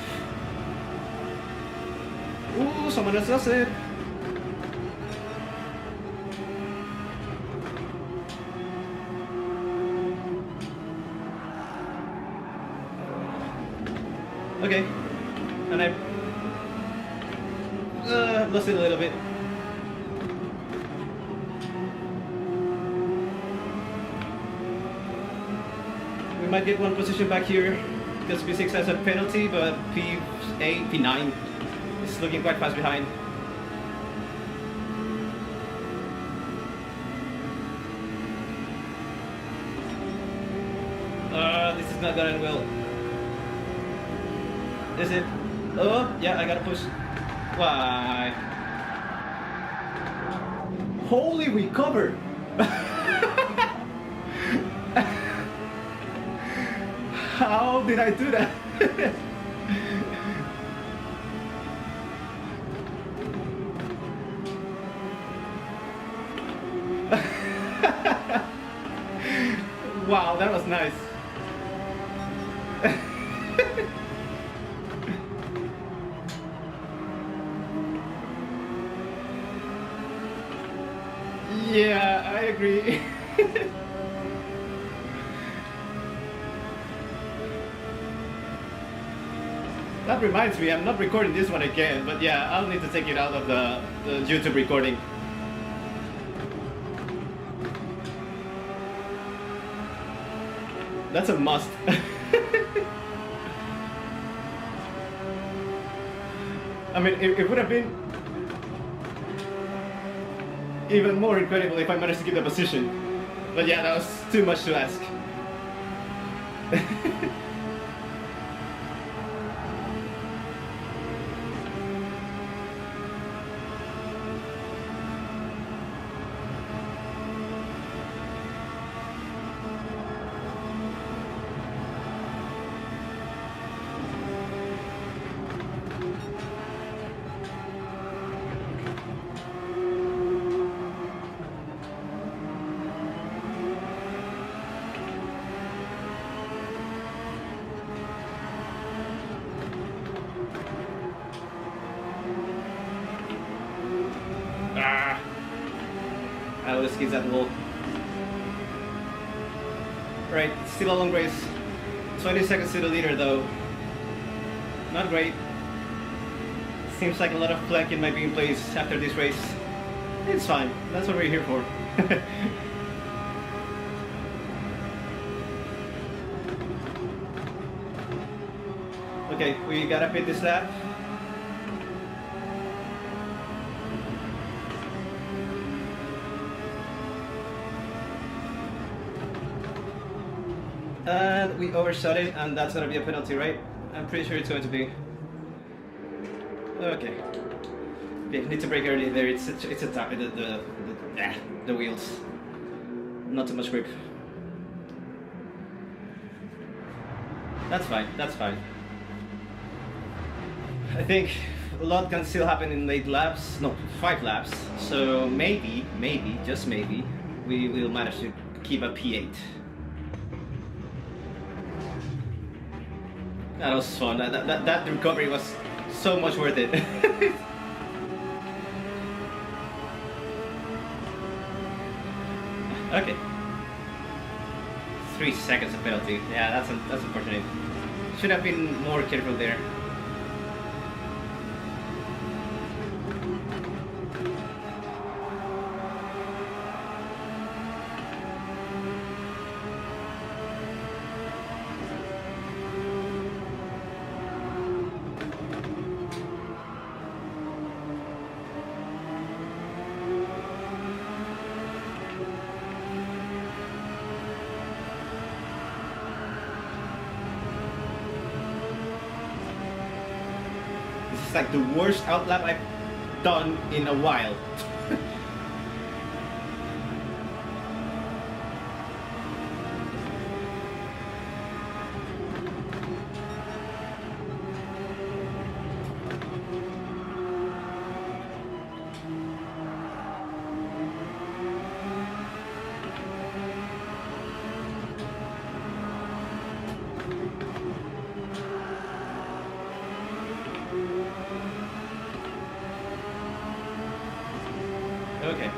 Ooh, someone else does it. Okay, And I lost it a little bit. We might get one position back here because P6 has a penalty, but P8, P9 is looking quite fast behind. This is not gonna end well. Is it? Oh, yeah, I gotta push. Why? Holy recover! How did I do that? Wow, that was nice. Yeah, I agree. That reminds me, I'm not recording this one again, but yeah, I'll need to take it out of the YouTube recording. That's a must. I mean, it would have been even more incredible if I managed to keep the position. But yeah, that was too much to ask. I always skid that wall. Right, still a long race. 20 seconds to the leader though. Not great. Seems like a lot of planking might be in place after this race. It's fine, that's what we're here for. Okay, we gotta pit this lap. And we overshot it, and that's gonna be a penalty, right? I'm pretty sure it's going to be. Okay. Okay, need to brake early there. It's a the wheels. Not too much grip. That's fine. That's fine. I think a lot can still happen in late laps. No, 5 laps. So maybe, just maybe, we will manage to keep a P8. That was fun. That recovery was so much worth it. Okay. 3 seconds of penalty. Yeah, that's unfortunate. Should have been more careful there. It's like the worst outlap I've done in a while. Okay.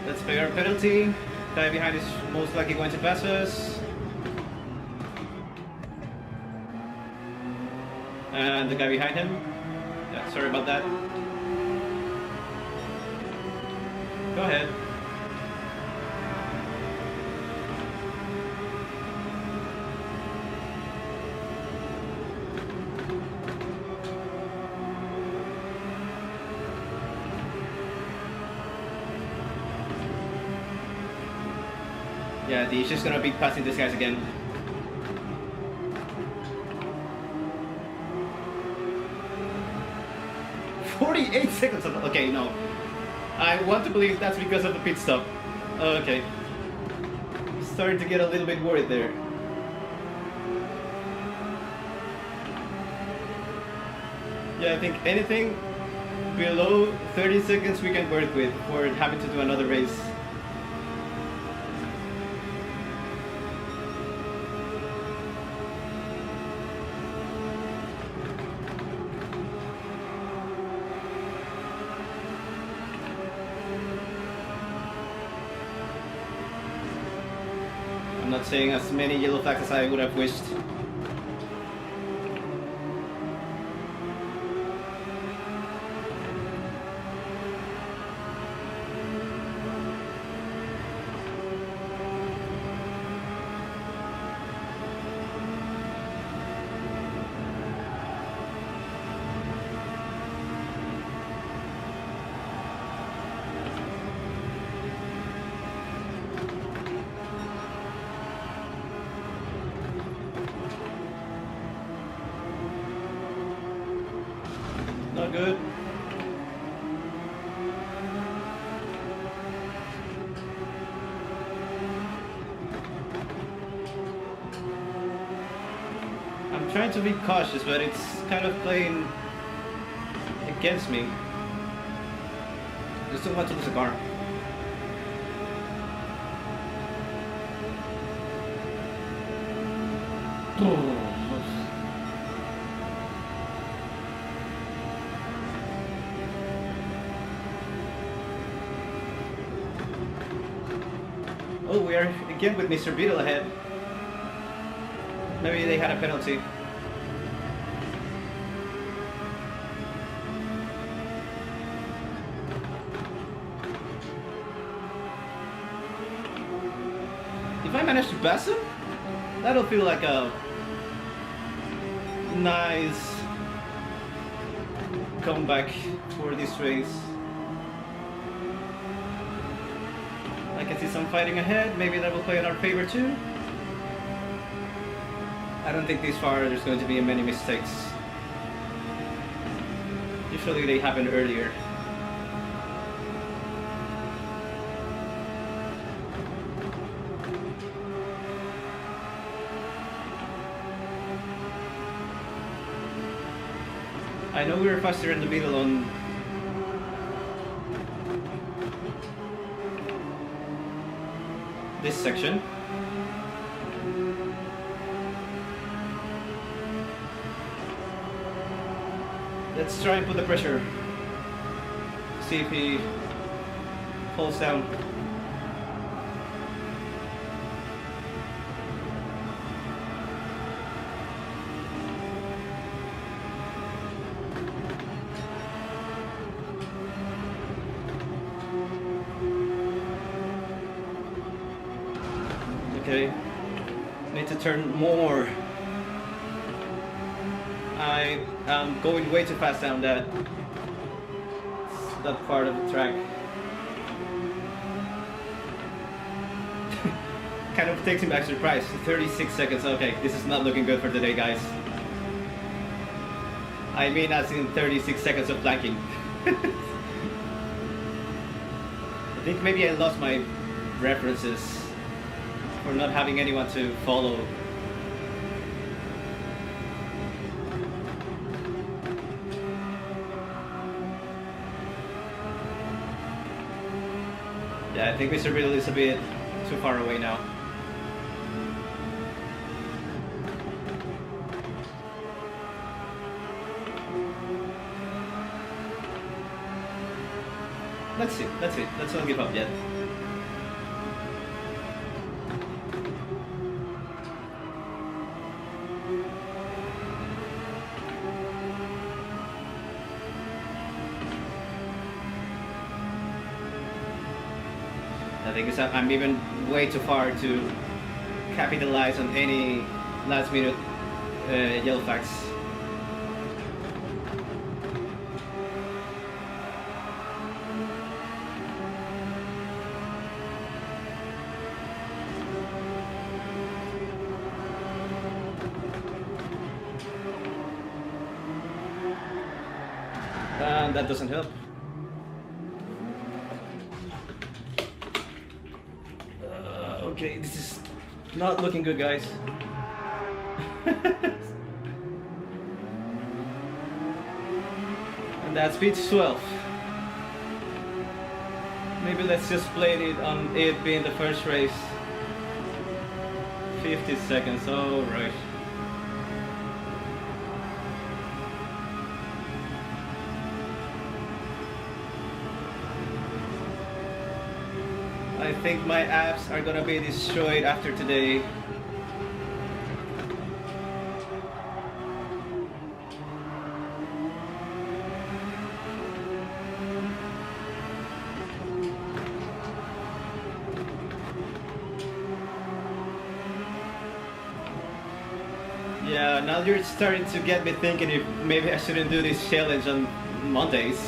Let's pay our penalty. Guy behind is most likely going to pass us. And the guy behind him. Yeah, sorry about that. Go ahead. Yeah, he's just gonna be passing these guys again. "48 seconds of, okay, no. I want to believe that's because of the pit stop. Okay. Starting to get a little bit worried there. Yeah, I think anything below 30 seconds we can work with for having to do another race. I'm not seeing as many yellow flags as I would have wished. Not good. I'm trying to be cautious, but it's kind of playing against me. Just don't want to lose a car. Oh, we are again with Mr. Beetle ahead. Maybe they had a penalty. If I manage to pass him, that'll feel like a nice comeback for this race. I can see some fighting ahead, maybe that will play in our favor too. I don't think this far there's going to be many mistakes. Usually they happen earlier. I know we were faster in the middle on this section. Let's try and put the pressure. See if he falls down. Okay, need to turn more. I am going way too fast down that part of the track. Kind of takes me by surprise. 36 seconds. Okay, this is not looking good for today, guys. I mean, as in 36 seconds of flanking. I think maybe I lost my references for not having anyone to follow. Yeah, I think Mr. Beetle is a bit too far away now. Let's see, let's not give up yet. because I'm even way too far to capitalize on any last minute yellow flags. That doesn't help. Okay, this is not looking good, guys. And that's pitch 12. Maybe let's just blame it on it being the first race. 50 seconds, alright. I think my abs are gonna be destroyed after today. Yeah, now you're starting to get me thinking if maybe I shouldn't do this challenge on Mondays.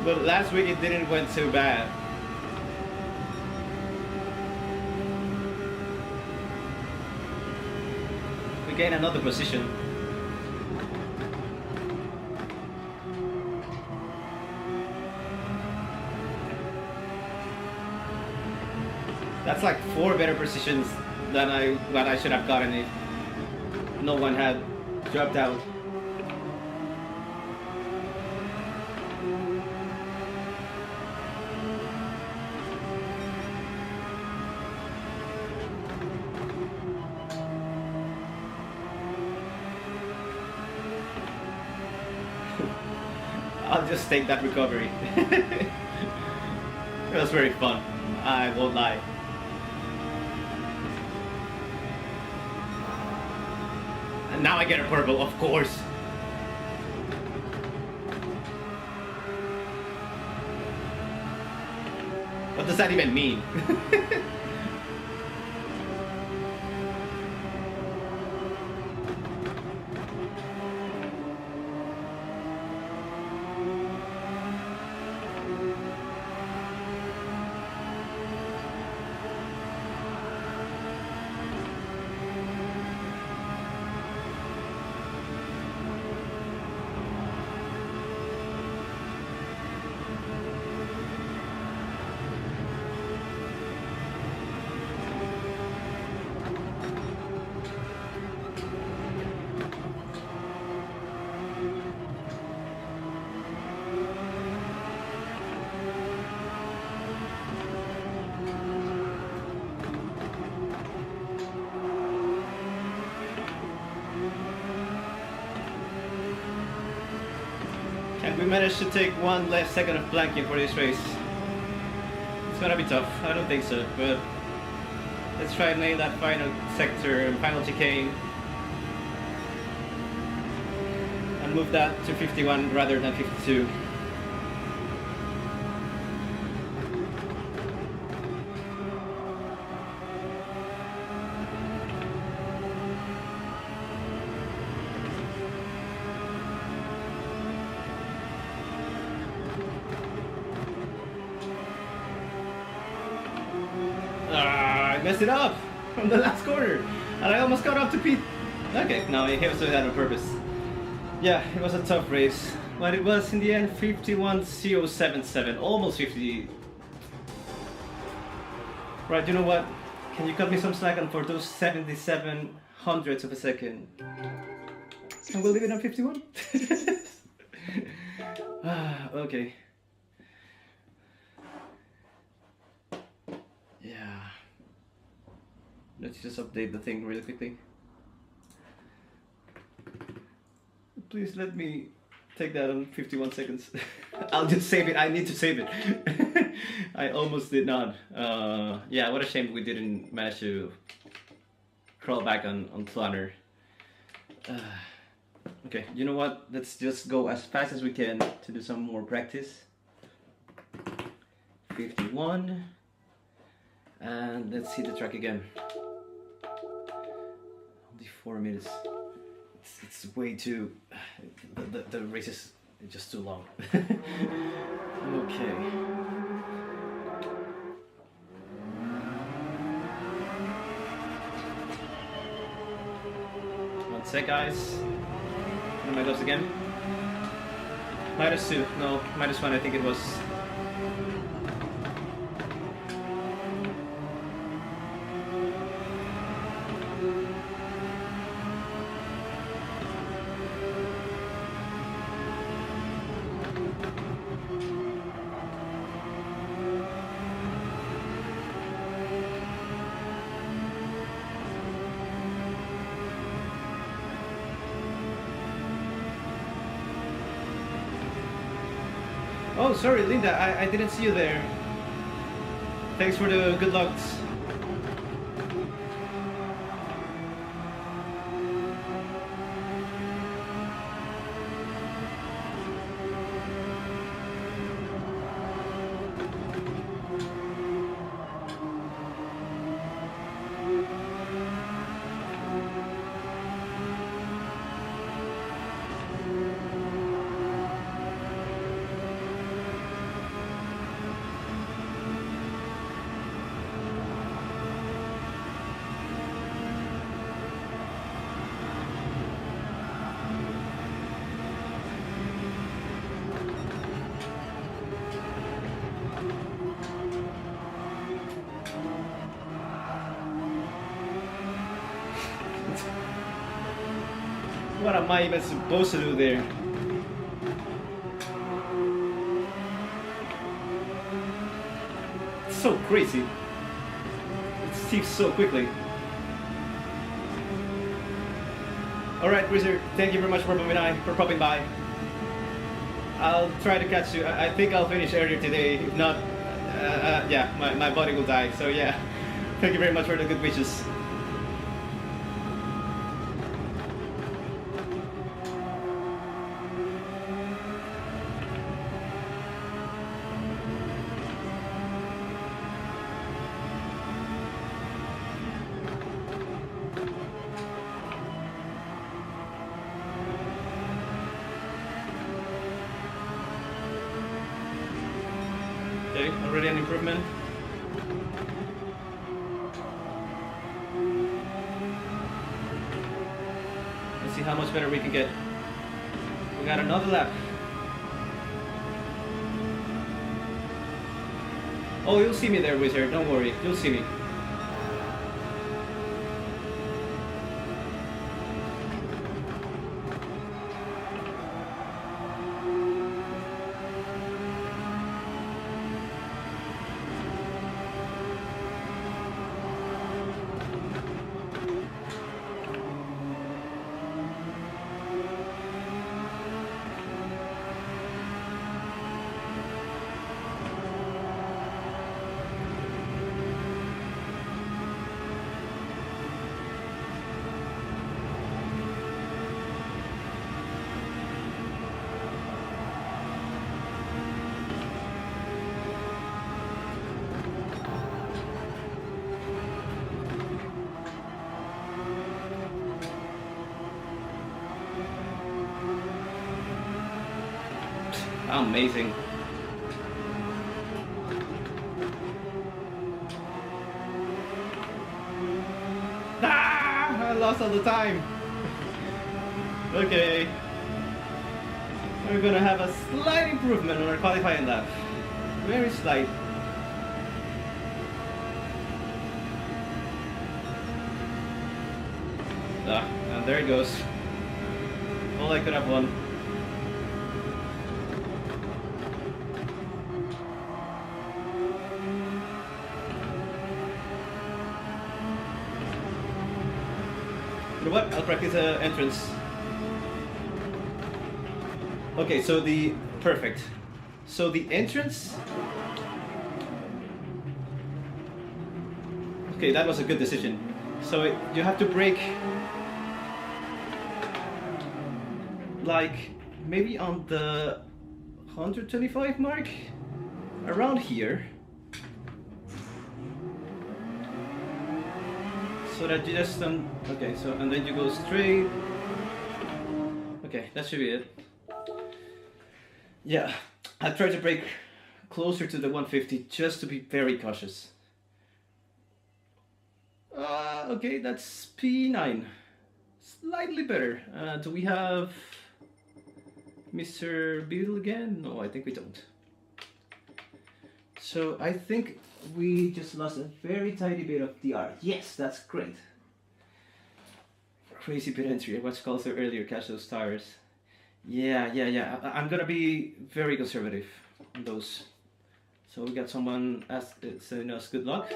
But last week it didn't went too bad. We gained another position. That's like 4 better positions than what I should have gotten if no one had dropped out. I'll just take that recovery. It was very fun, I won't lie. And now I get a purple, of course. What does that even mean? And we managed to take 1 less second of planking for this race. It's gonna be tough, I don't think so, but let's try and nail that final sector, final chicane. And move that to 51 rather than 52. I messed it up from the last corner, and I almost got up to Pete. Okay, no, he was doing that on purpose. Yeah, it was a tough race, but it was in the end 51.077, almost 50. Right, you know what? Can you cut me some slack for those 77 hundredths of a second? And we'll leave it on 51. Okay. Yeah. Let's just update the thing really quickly. Please let me take that on 51 seconds. I'll just save it. I need to save it. I almost did not. Yeah, what a shame we didn't manage to crawl back on Planner. Okay, you know what? Let's just go as fast as we can to do some more practice. 51. And let's hit the track again. Only 4 minutes. It's way too... The race is just too long. Okay. One sec, guys. Put my gloves again. -2. No, -1 I think it was. Oh, sorry, Linda, I didn't see you there. Thanks for the good lucks. What am I even supposed to do there? It's so crazy. It seems so quickly. Alright, Wizard, thank you very much for popping by. I'll try to catch you. I think I'll finish earlier today. If not, yeah, my body will die. So yeah, thank you very much for the good wishes. Okay, already an improvement. Let's see how much better we can get. We got another lap. Oh, you'll see me there, Wizard. Don't worry, you'll see me. Amazing. Ah! I lost all the time. Okay. We're gonna have a slight improvement on our qualifying lap. Very slight. Ah, and there it goes. All I could have won. You know what? I'll practice entrance. Okay, so perfect. So the entrance. Okay, that was a good decision. So you have to brake. like maybe on the 125 mark, around here, so that you just okay, so and then you go straight. Okay, that should be it. Yeah, I tried to brake closer to the 150 just to be very cautious. Okay, that's P9. Slightly better. Do we have Mr. Beetle again? No, I think we don't. So I think we just lost a very tiny bit of DR. Yes, that's great. Crazy pit entry. What's called earlier, catch those tires. Yeah. I'm gonna be very conservative on those. So we got someone sending us good luck.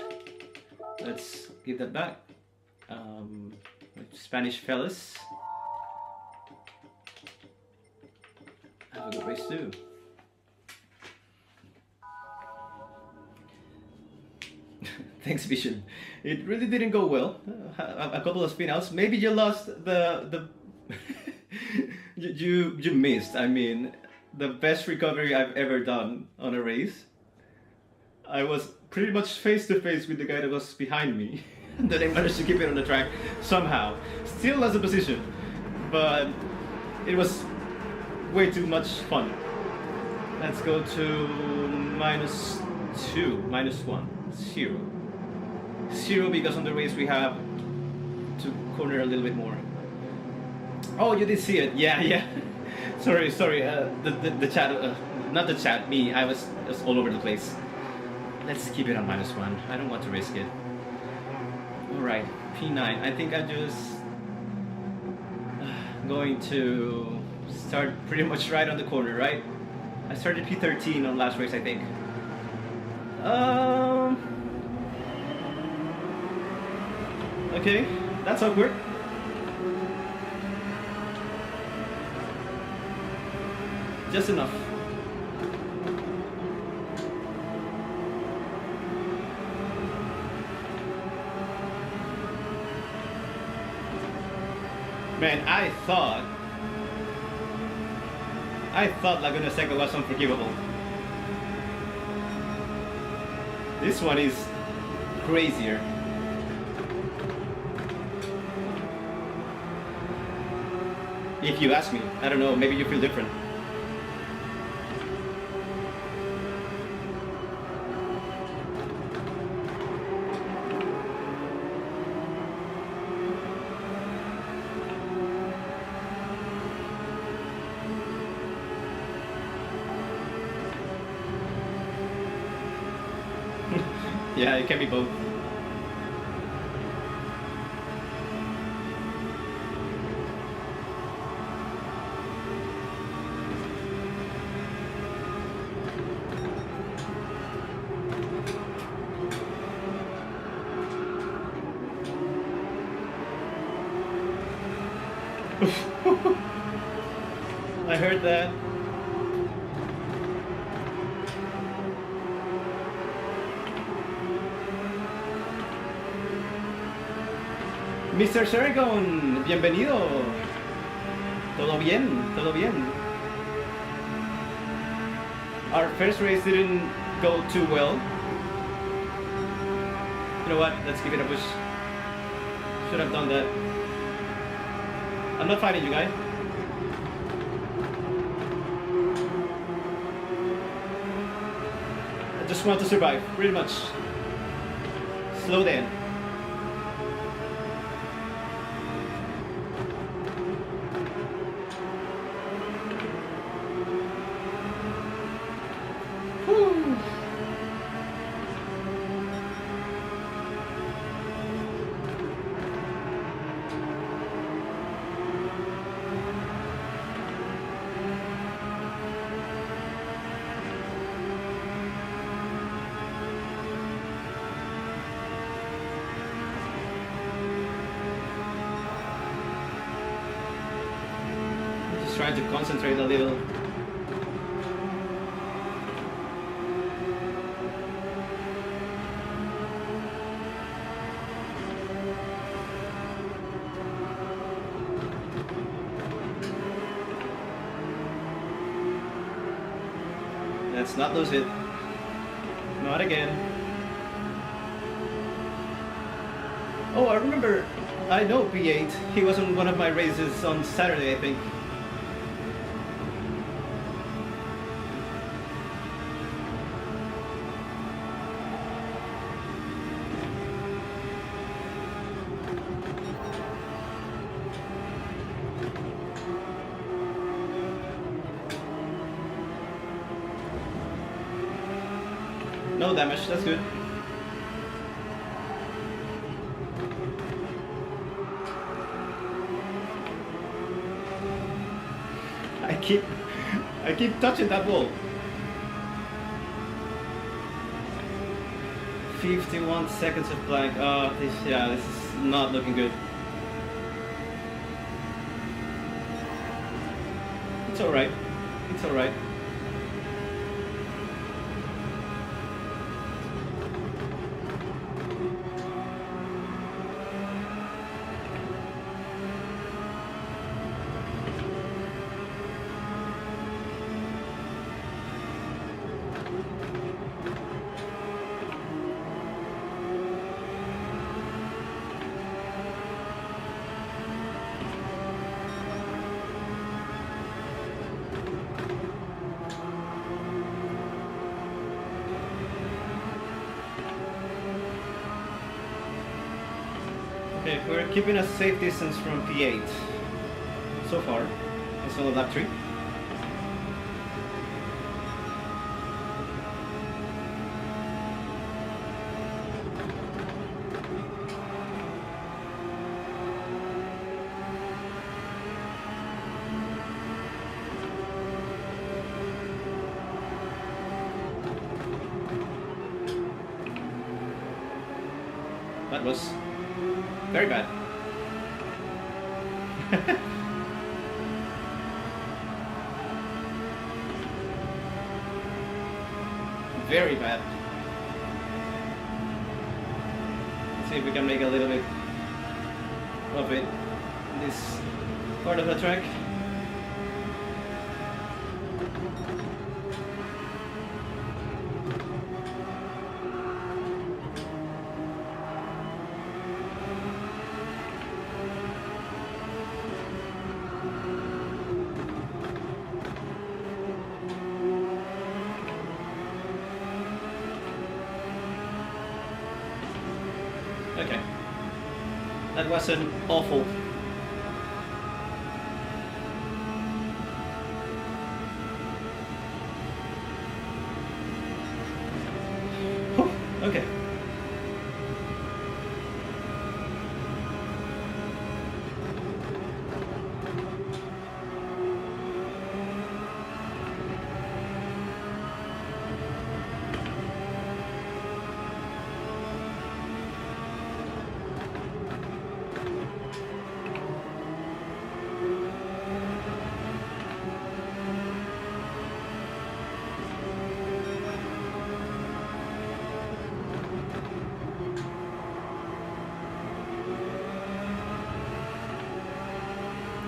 Let's give that back. Spanish fellas. Have a good race too. Thanks, Vision. It really didn't go well. A couple of spin outs. Maybe you lost the you missed. I mean, the best recovery I've ever done on a race. I was pretty much face to face with the guy that was behind me. And then I managed to keep it on the track somehow. Still lost the position, but it was way too much fun. Let's go to -2, -1, 0. 0 because on the race we have to corner a little bit more. Oh, you did see it. Yeah. sorry. The chat, not the chat, me. I was just all over the place. Let's keep it on -1. I don't want to risk it. Alright, P9. I think I'm just going to start pretty much right on the corner, right? I started P13 on last race, I think. Okay, that's awkward. Just enough. Man, I thought Laguna Seca was unforgivable. This one is crazier. If you ask me, I don't know, maybe you feel different. Yeah, it can be both. I heard that. Mr. Shergon, bienvenido. Todo bien, todo bien. Our first race didn't go too well. You know what? Let's give it a push. Should have done that. I'm not fighting you guys. I just want to survive, pretty much. Slow down. Trying to concentrate a little. Let's not lose it. Not again. Oh, I remember. I know P8. He was on one of my races on Saturday, I think. No damage, that's good. I keep touching that wall. 51 seconds of blank. Oh, this is not looking good. It's alright. It's alright. Okay, we're keeping a safe distance from P8 so far. It's on lap 3. That was very bad. Very bad. Let's see if we can make a little bit of it in this part of the track. Okay, that wasn't awful. Okay.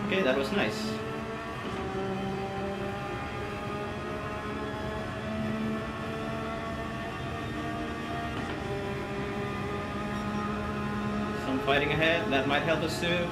Okay, that was nice. Some fighting ahead, that might help us too.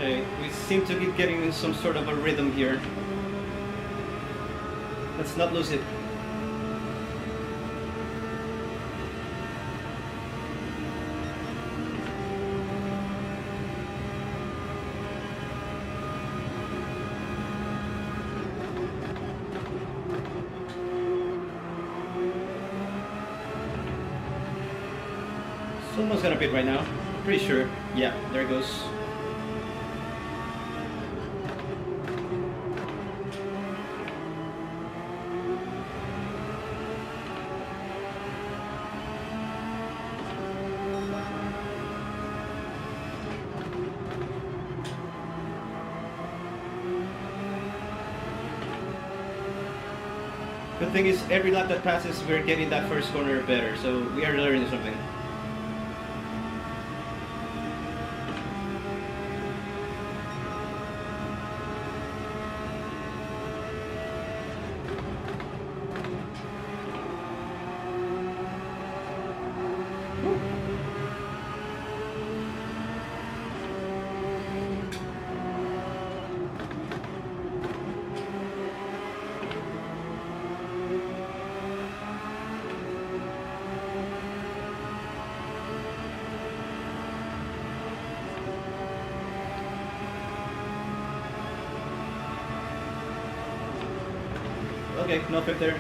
Okay, we seem to be getting in some sort of a rhythm here. Let's not lose it. Someone's gonna pit right now. Pretty sure. Yeah, there it goes. The thing is, every lap that passes, we're getting that first corner better, so we are learning something. Okay, no fit there.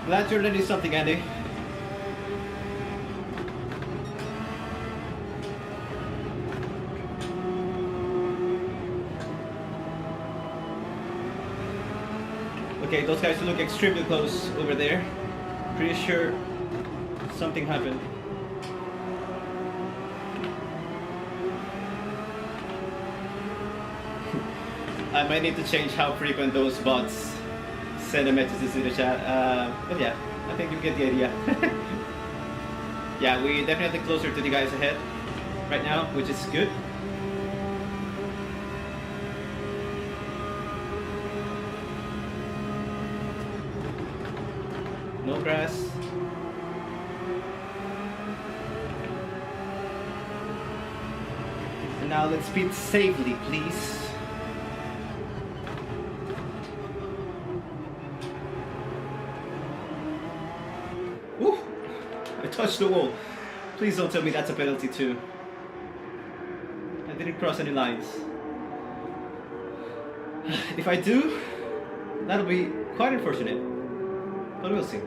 Glad you're learning something, Andy. Okay, those guys look extremely close over there. Pretty sure something happened. I might need to change how frequent those bots send a messages in the chat. But yeah, I think you get the idea. Yeah, we're definitely closer to the guys ahead right now, which is good. No grass. And now let's speed safely, please. Touch the wall. Please don't tell me that's a penalty too. I didn't cross any lines. If I do, that'll be quite unfortunate. But we'll see.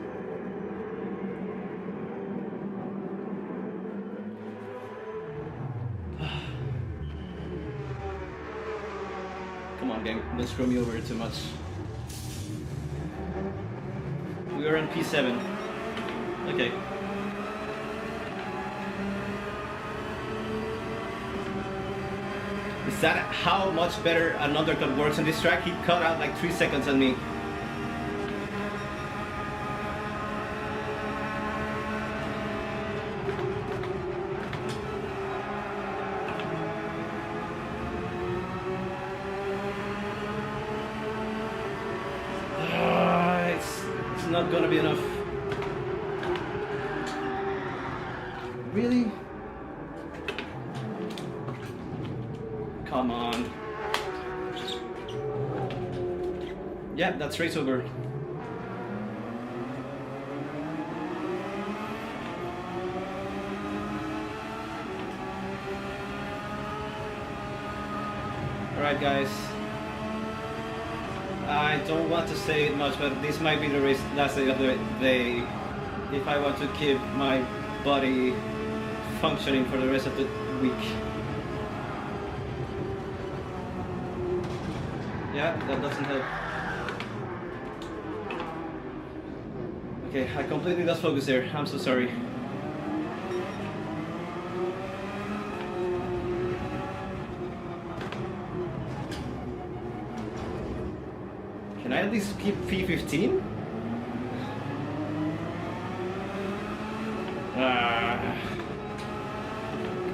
Come on, gang. Don't screw me over too much. We are on P7. Okay. Is that how much better an undercut works on this track? He cut out like 3 seconds on me. It's not gonna be enough. Really? Come on. Yeah, that's race over. Alright guys. I don't want to say it much, but this might be the last day of the day if I want to keep my body functioning for the rest of the week. Yeah, that doesn't help. Okay, I completely lost focus there. I'm so sorry. Can I at least keep P15?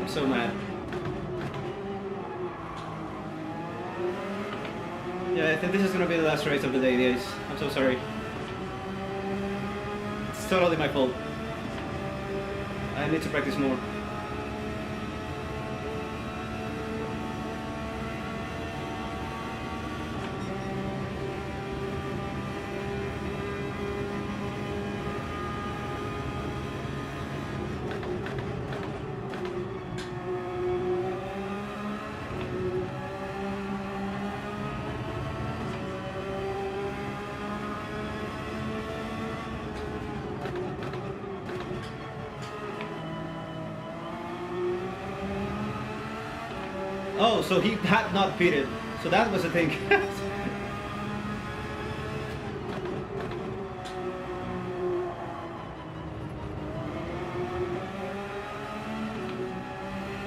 I'm so mad. Yeah, I think this is gonna be the last race of the day, guys. I'm so sorry. It's totally my fault. I need to practice more. Oh, so he had not pitted. So that was the thing.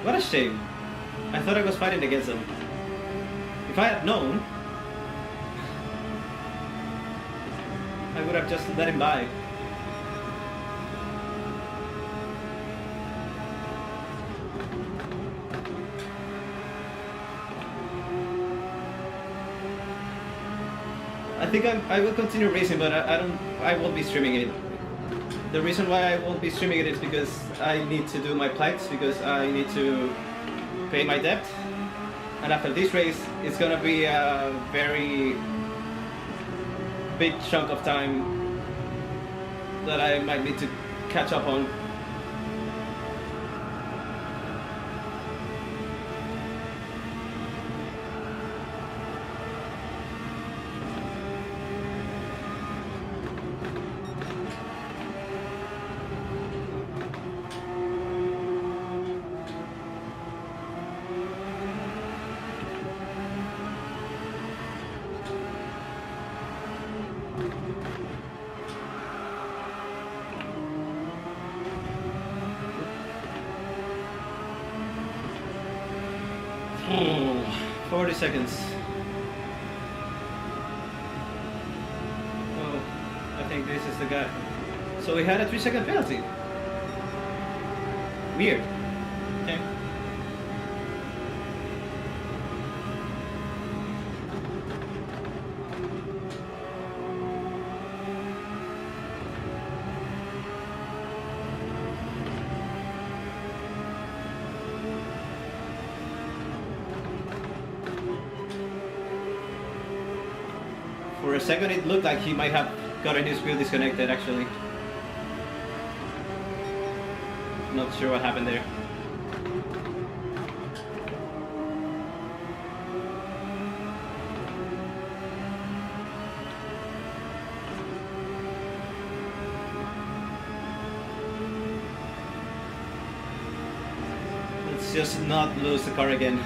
What a shame. I thought I was fighting against him. If I had known, I would have just let him by. I think I will continue racing, but I won't be streaming it. The reason why I won't be streaming it is because I need to do my plights, because I need to pay my debt. And after this race, it's gonna be a very big chunk of time that I might need to catch up on. Oh, 40 seconds. Oh, I think this is the guy. So we had a 3-second penalty. Weird. Okay. For a second it looked like he might have gotten his wheel disconnected actually. Not sure what happened there. Let's just not lose the car again.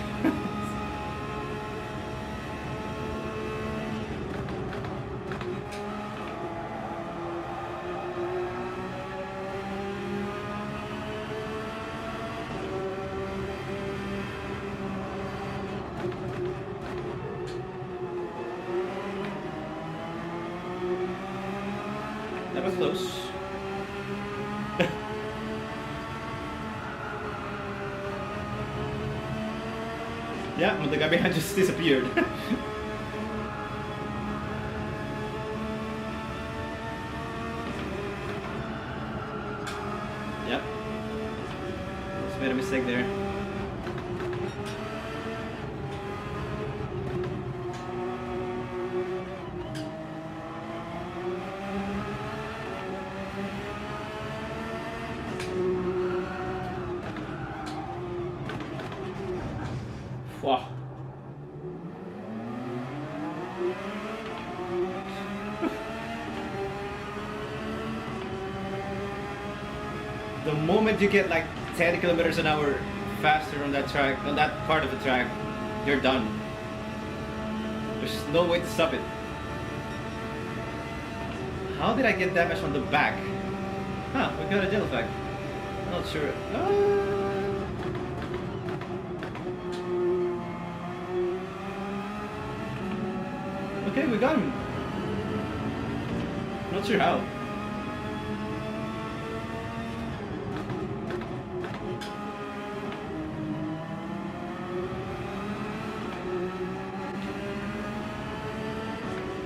That was close. Yeah, well, the guy behind just disappeared. Yep. Just made a mistake there. Wow. The moment you get like 10 kilometers an hour faster on that track, on that part of the track, you're done. There's no way to stop it. How did I get damage on the back? Huh, we got a yellow flag. Not sure. Okay, we got him. Not sure how.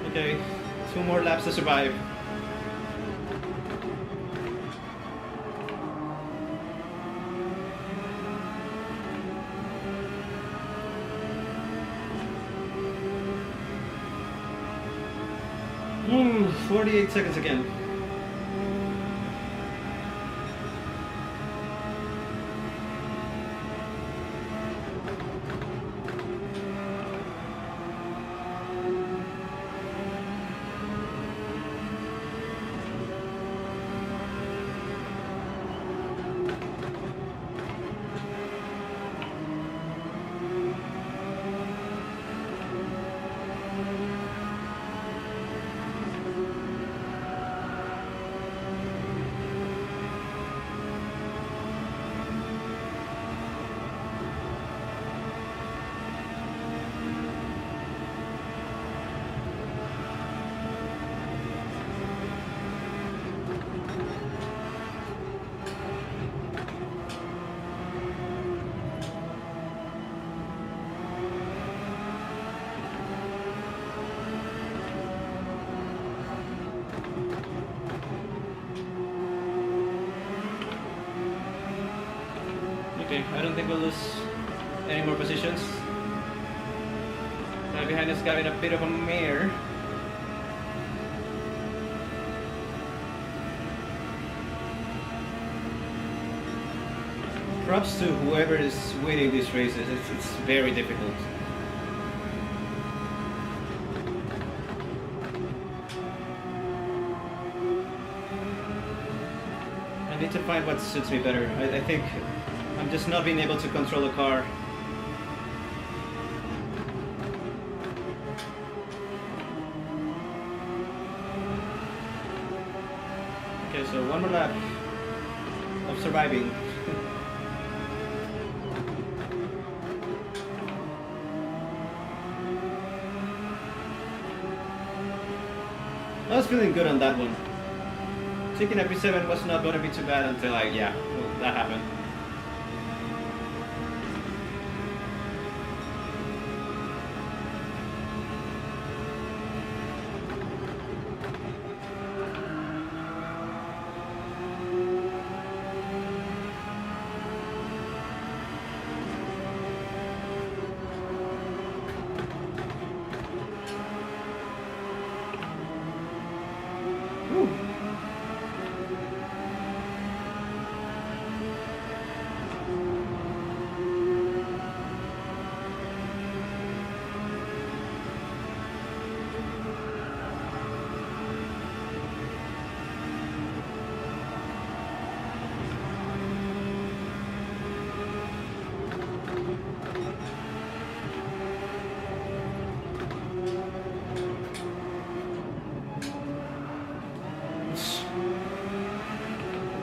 Okay, 2 more laps to survive. Ooh, 48 seconds again. Okay, I don't think we'll lose any more positions. Right behind us got in a bit of a mare. Props to whoever is winning these races, it's very difficult. I need to find what suits me better. I think I'm just not being able to control the car. Okay, so one more lap of surviving. I was feeling good on that one. Taking a P7 was not going to be too bad until that happened.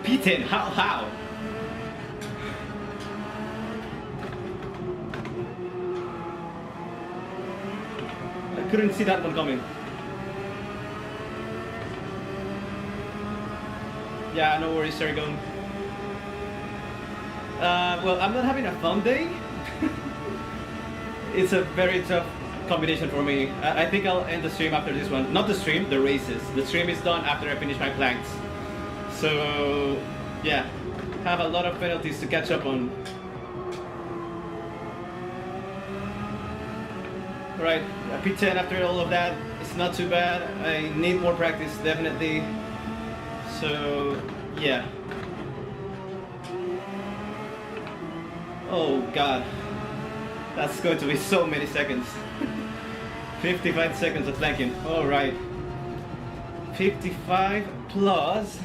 P10, how? I couldn't see that one coming. Yeah, no worries, Sergon. Well, I'm not having a fun day. It's a very tough combination for me. I think I'll end the stream after this one. Not the stream, the races. The stream is done after I finish my planks. So, yeah, have a lot of penalties to catch up on. Right, a P10 after all of that, it's not too bad. I need more practice, definitely. So, yeah. Oh god, that's going to be so many seconds. 55 seconds of flanking, alright. 55 plus...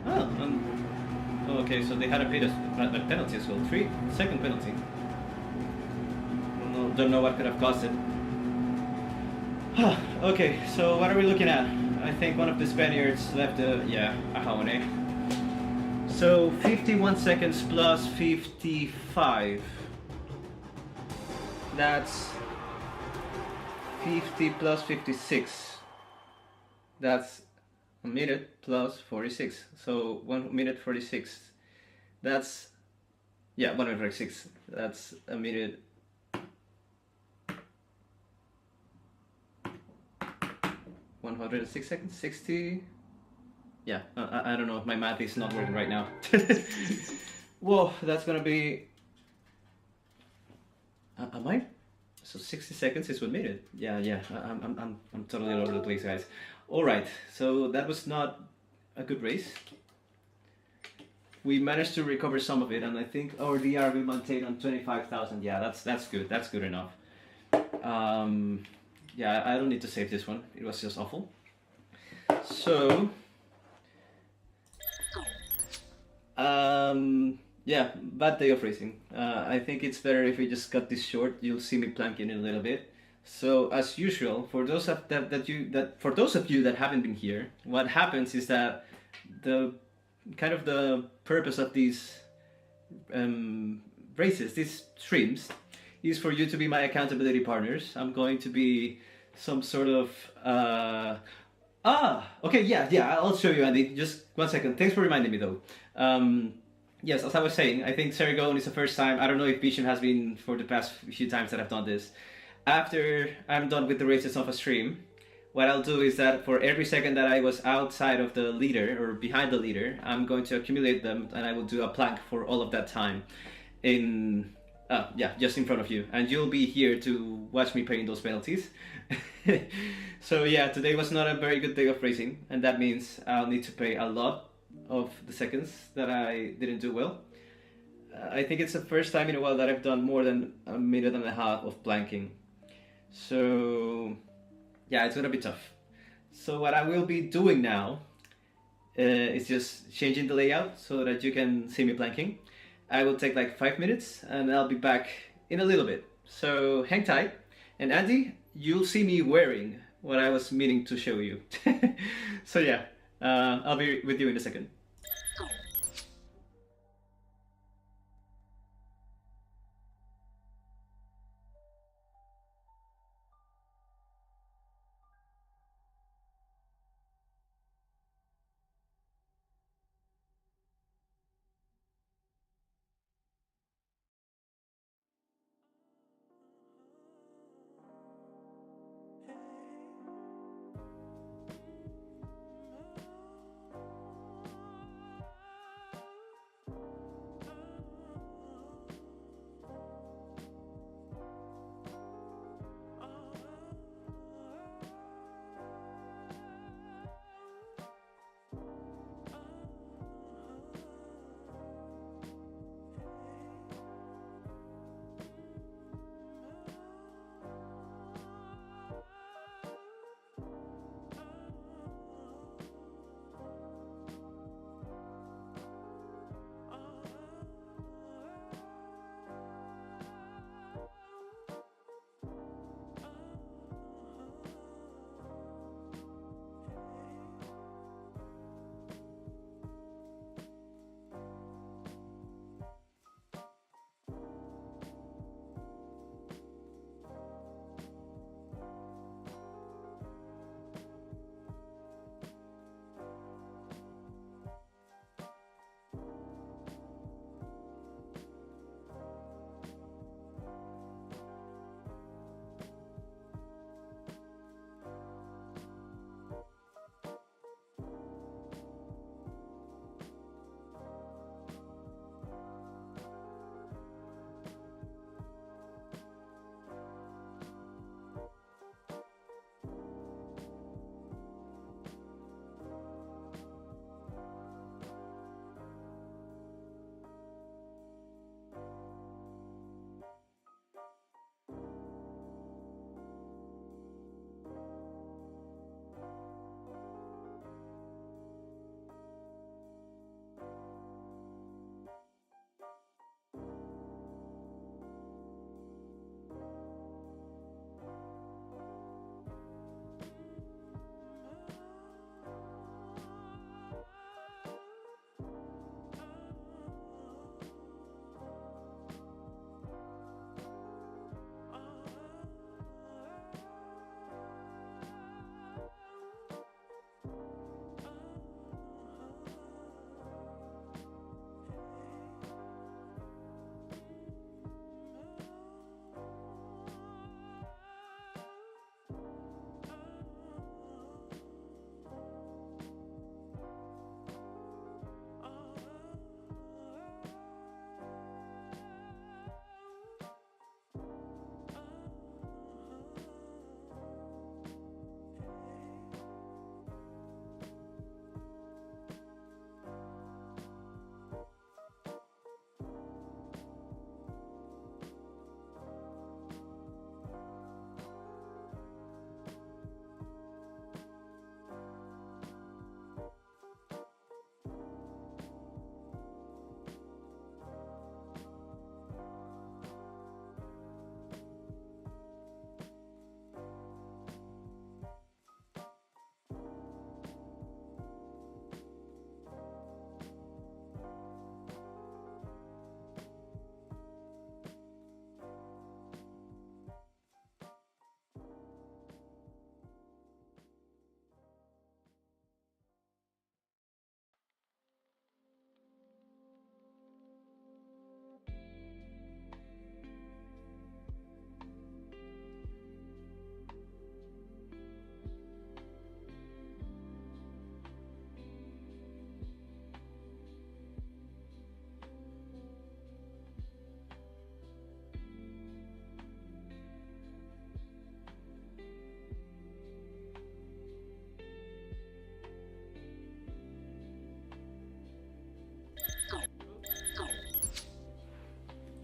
Oh, okay, so they had a penalty as well. 3-second penalty. Don't know what could have caused it. Okay, so what are we looking at? I think one of the Spaniards left a Ahone. So 51 seconds plus 55. That's 50 plus 56. That's a minute plus 46. So 1 minute 46. That's 1 minute 46. That's a minute. 106 seconds, 60. Yeah, I don't know. My math is not working right now. Whoa, that's gonna be. Am I? So 60 seconds is 1 minute. Yeah. I'm totally all over the place, guys. All right, so that was not a good race. We managed to recover some of it, and I think our DR will maintain on 25,000. Yeah, that's good. That's good enough. Yeah, I don't need to save this one. It was just awful. So, yeah, bad day of racing. I think it's better if we just cut this short. You'll see me planking in a little bit. So, as usual, for those of you that haven't been here, what happens is that the purpose of these races, these streams, is for you to be my accountability partners. I'm going to be some sort of okay, yeah, I'll show you, Andy. Just 1 second. Thanks for reminding me though. Yes, as I was saying, I think Sergon is the first time. I don't know if Vision has been for the past few times that I've done this. After I'm done with the races of a stream, what I'll do is that for every second that I was outside of the leader or behind the leader, I'm going to accumulate them and I will do a plank for all of that time. in yeah, just in front of you, and you'll be here to watch me paying those penalties. So yeah, today was not a very good day of racing, and that means I'll need to pay a lot of the seconds that I didn't do well. I think it's the first time in a while that I've done more than a minute and a half of blanking. So yeah, it's gonna be tough. So what I will be doing now is just changing the layout so that you can see me blanking. I will take like 5 minutes and I'll be back in a little bit. So hang tight. And Andy, you'll see me wearing what I was meaning to show you. So yeah, I'll be with you in a second.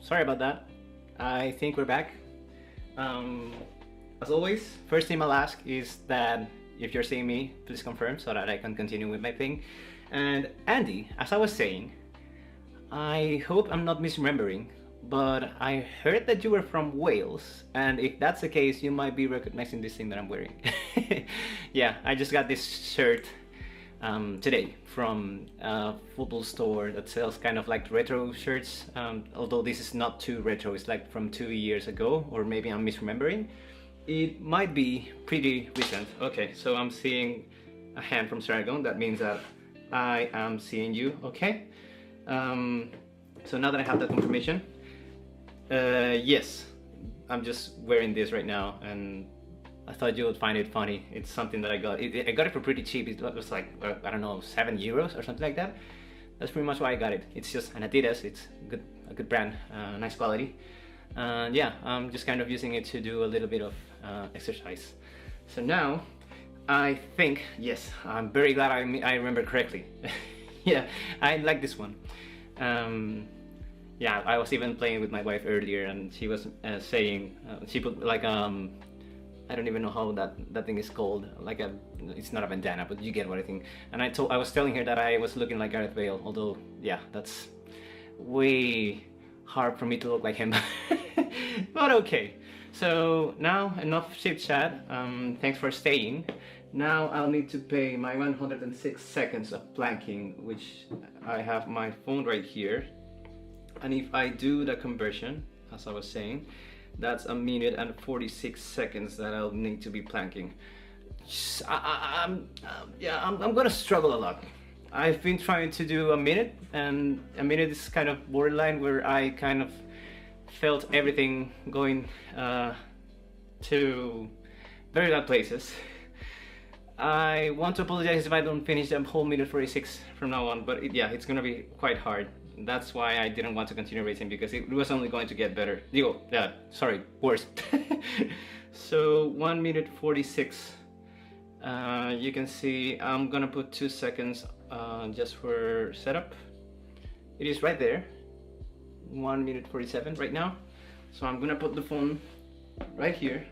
sorry about that. I think we're back. As always, first thing I'll ask is that if you're seeing me, please confirm so that I can continue with my thing. And Andy, as I was saying, I hope I'm not misremembering, but I heard that you were from Wales, and if that's the case, you might be recognizing this thing that I'm wearing. Yeah, I just got this shirt today from a football store that sells kind of like retro shirts, although this is not too retro, it's like from 2 years ago, or maybe I'm misremembering. It might be pretty recent. Okay, so I'm seeing a hand from Saragon. That means that I am seeing you, okay? So now that I have that confirmation, yes, I'm just wearing this right now, and I thought you would find it funny. It's something that I got. I got it for pretty cheap. It was like, I don't know, €7 or something like that. That's pretty much why I got it. It's just an Adidas. It's a good brand, nice quality. And yeah, I'm just kind of using it to do a little bit of exercise. So now, I think, yes, I'm very glad I remember correctly. Yeah, I like this one. Yeah, I was even playing with my wife earlier, and she was saying, she put like I don't even know how that thing is called. Like it's not a bandana, but you get what I think. And I was telling her that I was looking like Gareth Bale, although yeah, that's way hard for me to look like him. But okay. So now enough chit chat. Thanks for staying. Now I'll need to pay my 106 seconds of planking, which I have my phone right here. And if I do the conversion, as I was saying, that's 1 minute and 46 seconds that I'll need to be planking. I'm gonna struggle a lot. I've been trying to do 1 minute, and 1 minute is kind of borderline, where I kind of felt everything going to very bad places. I want to apologize if I don't finish the whole minute 46 from now on, but yeah, it's gonna be quite hard. That's why I didn't want to continue racing, because it was only going to get better. Sorry, worse. So 1 minute 46. You can see I'm gonna put 2 seconds just for setup. It is right there. 1 minute 47 right now. So I'm gonna put the phone right here.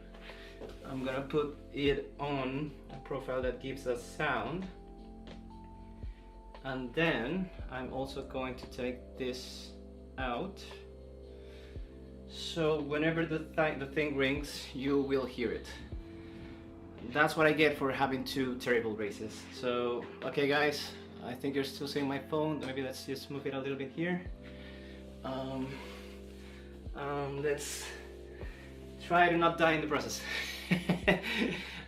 I'm gonna put it on a profile that gives us sound. And then I'm also going to take this out. So whenever the thing rings, you will hear it. That's what I get for having 2 terrible races. So, okay guys, I think you're still seeing my phone. Maybe let's just move it a little bit here. Let's try to not die in the process.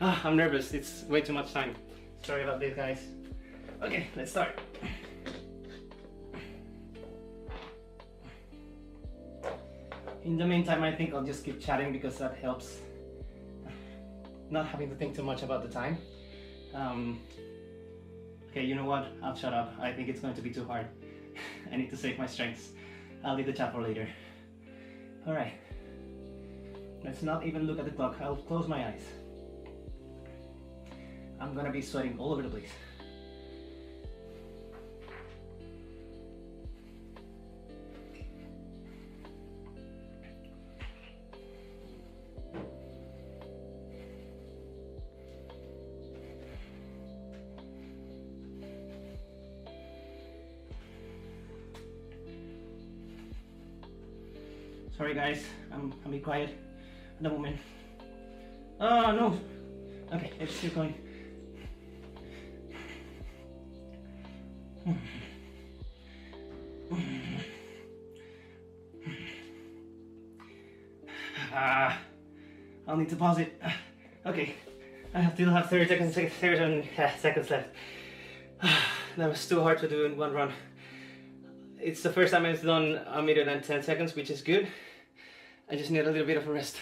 I'm nervous, it's way too much time. Sorry about this, guys. Okay, let's start. In the meantime, I think I'll just keep chatting, because that helps not having to think too much about the time. Okay, you know what? I'll shut up. I think it's going to be too hard. I need to save my strengths. I'll leave the chat for later. Alright. Let's not even look at the clock. I'll close my eyes. I'm gonna be sweating all over the place. Sorry guys, I'll be quiet at the moment. Oh no! Okay, it's still going. I'll need to pause it. Okay, I still have 30 seconds left. That was too hard to do in one run. It's the first time I've done 1 minute and 10 seconds, which is good. I just need a little bit of a rest.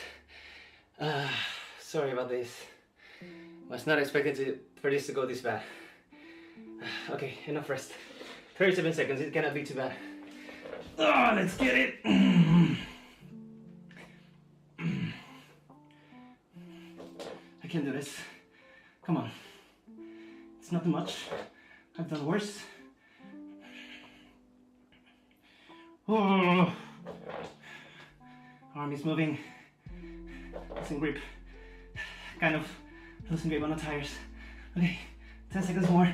Sorry about this. Was not expecting for this to go this bad. Okay, enough rest. 37 seconds, it cannot be too bad. Oh, let's get it! I can do this. Come on. It's not too much. I've done worse. Oh. Arm is moving. Losing grip. Kind of losing grip on the tires. Okay, 10 seconds more.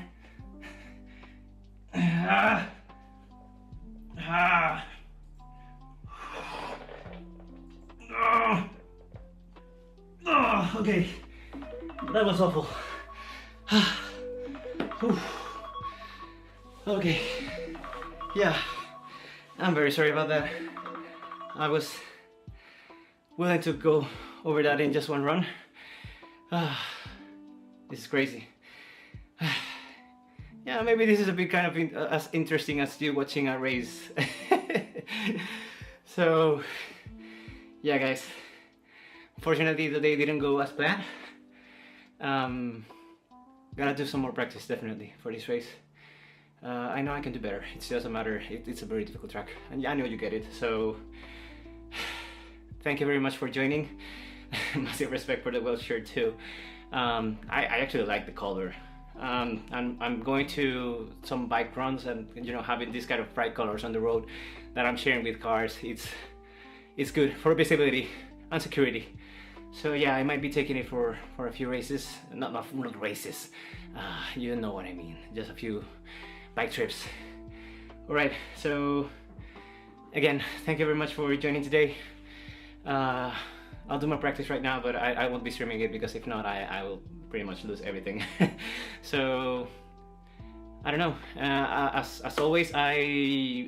Okay, that was awful. Okay, yeah, I'm very sorry about that. I was willing to go over that in just one run. This is crazy. Yeah, maybe this is a bit kind of as interesting as you watching a race. So, yeah guys, fortunately the day didn't go as planned. Gotta do some more practice definitely for this race. I know I can do better, it's just a matter, it's a very difficult track, and I know you get it, so thank you very much for joining. Massive respect for the Welsh shirt too. I actually like the color. I'm going to some bike runs, and you know, having this kind of bright colors on the road that I'm sharing with cars, it's good for visibility and security. So yeah, I might be taking it for a few races, not races, you know what I mean, just a few bike trips. Alright, so again, thank you very much for joining today. I'll do my practice right now, but I won't be streaming it, because if not, I will pretty much lose everything. So I don't know, as always, I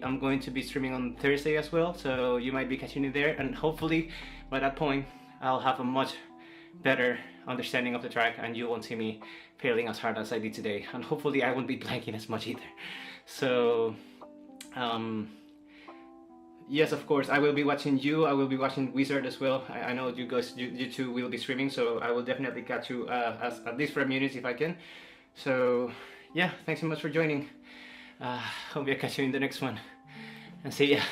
am going to be streaming on Thursday as well, so you might be catching it there, and hopefully by that point I'll have a much better understanding of the track, and you won't see me failing as hard as I did today, and hopefully I won't be blanking as much either. So yes, of course, I will be watching you, I will be watching Wizard as well. I know you guys, you two will be streaming, so I will definitely catch you at least for a minute if I can. So yeah, thanks so much for joining. Hope I catch you in the next one, and see ya.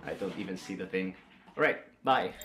I don't even see the thing. Alright, bye.